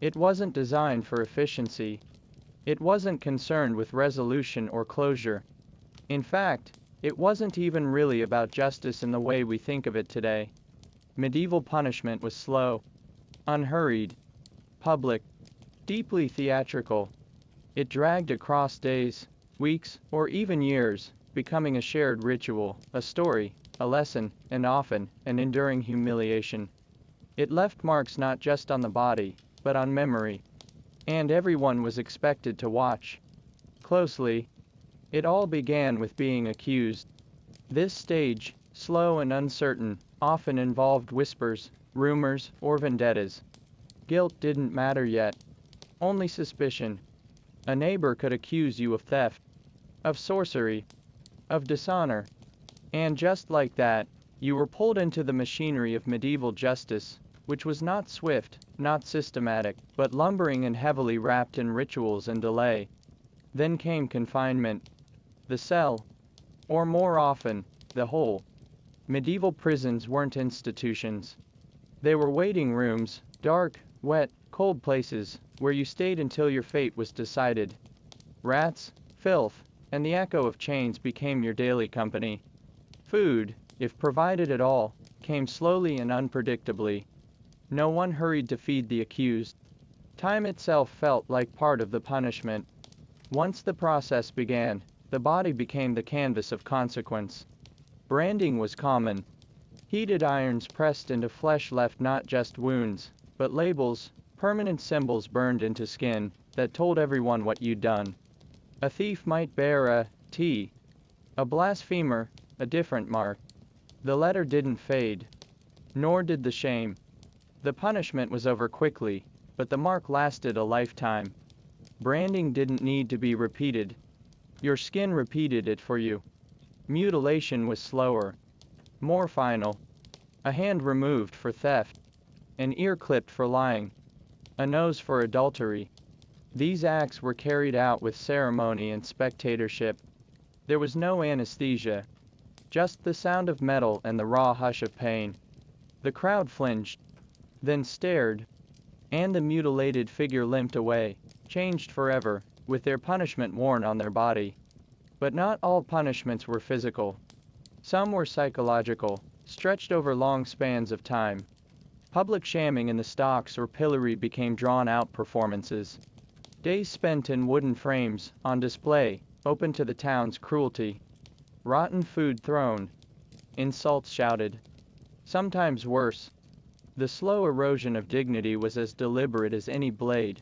It wasn't designed for efficiency. It wasn't concerned with resolution or closure. In fact, it wasn't even really about justice in the way we think of it today. Medieval punishment was slow, unhurried, public, deeply theatrical. It dragged across days, weeks, or even years, becoming a shared ritual, a story, a lesson, and often, an enduring humiliation. It left marks not just on the body, but on memory. And everyone was expected to watch closely. It all began with being accused. This stage, slow and uncertain, often involved whispers, rumors, or vendettas. Guilt didn't matter yet. Only suspicion. A neighbor could accuse you of theft, of sorcery, of dishonor. And just like that, you were pulled into the machinery of medieval justice, which was not swift, not systematic, but lumbering and heavily wrapped in rituals and delay. Then came confinement. The cell. Or more often, the hole. Medieval prisons weren't institutions. They were waiting rooms, dark, wet, cold places, where you stayed until your fate was decided. Rats, filth, and the echo of chains became your daily company. Food, if provided at all, came slowly and unpredictably. No one hurried to feed the accused. Time itself felt like part of the punishment. Once the process began, the body became the canvas of consequence. Branding was common. Heated irons pressed into flesh left not just wounds, but labels, permanent symbols burned into skin, that told everyone what you'd done. A thief might bear a T. A blasphemer, a different mark. The letter didn't fade. Nor did the shame. The punishment was over quickly, but the mark lasted a lifetime. Branding didn't need to be repeated. Your skin repeated it for you. Mutilation was slower. More final. A hand removed for theft. An ear clipped for lying. A nose for adultery. These acts were carried out with ceremony and spectatorship. There was no anesthesia. Just the sound of metal and the raw hush of pain. The crowd flinched. Then stared. And the mutilated figure limped away, changed forever, with their punishment worn on their body. But not all punishments were physical. Some were psychological, stretched over long spans of time. Public shamming in the stocks or pillory became drawn-out performances. Days spent in wooden frames, on display, open to the town's cruelty. Rotten food thrown. Insults shouted. Sometimes worse. The slow erosion of dignity was as deliberate as any blade.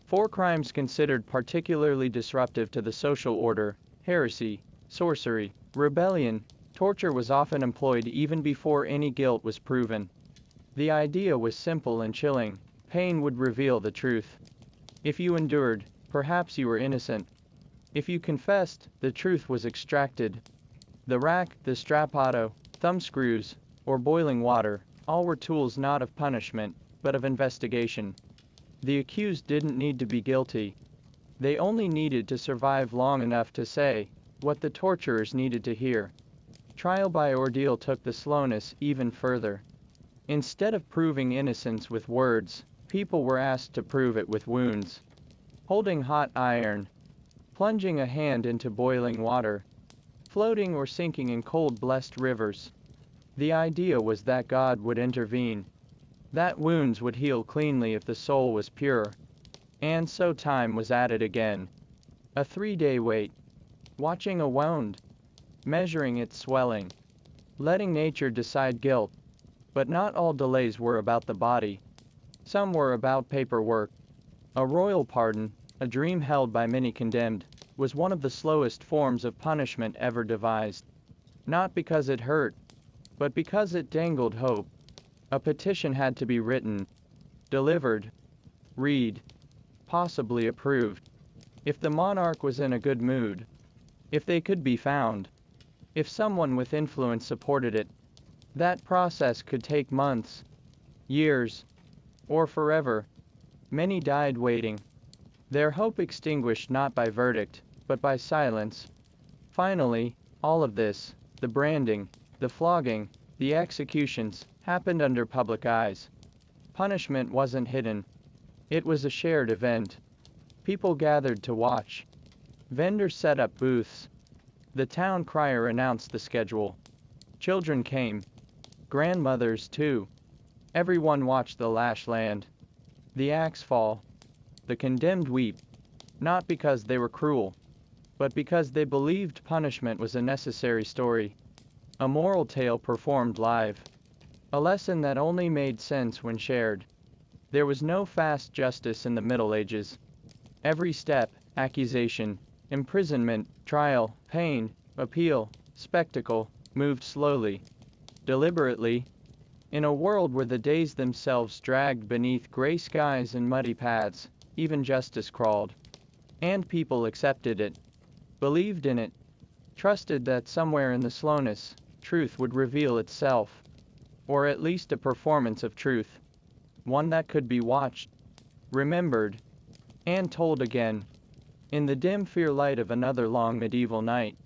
For crimes considered particularly disruptive to the social order, heresy, sorcery, rebellion, torture was often employed even before any guilt was proven. The idea was simple and chilling. Pain would reveal the truth. If you endured, perhaps you were innocent. If you confessed, the truth was extracted. The rack, the strapado, thumbscrews, or boiling water, all were tools not of punishment, but of investigation. The accused didn't need to be guilty. They only needed to survive long enough to say what the torturers needed to hear. Trial by ordeal took the slowness even further. Instead of proving innocence with words, people were asked to prove it with wounds. Holding hot iron, plunging a hand into boiling water, floating or sinking in cold blessed rivers. The idea was that God would intervene. That wounds would heal cleanly if the soul was pure. And so time was added again. A 3-day wait. Watching a wound. Measuring its swelling. Letting nature decide guilt. But not all delays were about the body. Some were about paperwork. A royal pardon, a dream held by many condemned. was one of the slowest forms of punishment ever devised. Not because it hurt, but because it dangled hope. A petition had to be written, delivered, read, possibly approved. If the monarch was in a good mood, if they could be found, if someone with influence supported it, that process could take months, years, or forever. Many died waiting, their hope extinguished not by verdict, but by silence. Finally, all of this, the branding, the flogging, the executions, happened under public eyes. Punishment wasn't hidden. It was a shared event. People gathered to watch. Vendors set up booths. The town crier announced the schedule. Children came. Grandmothers too. Everyone watched the lash land. The axe fall. The condemned weep. Not because they were cruel, but because they believed punishment was a necessary story. A moral tale performed live. A lesson that only made sense when shared. There was no fast justice in the Middle Ages. Every step, accusation, imprisonment, trial, pain, appeal, spectacle, moved slowly, deliberately, in a world where the days themselves dragged beneath gray skies and muddy paths. Even justice crawled. And people accepted it, believed in it, trusted that somewhere in the slowness, truth would reveal itself. Or at least a performance of truth. One that could be watched, remembered, and told again. In the dim fear light of another long medieval night,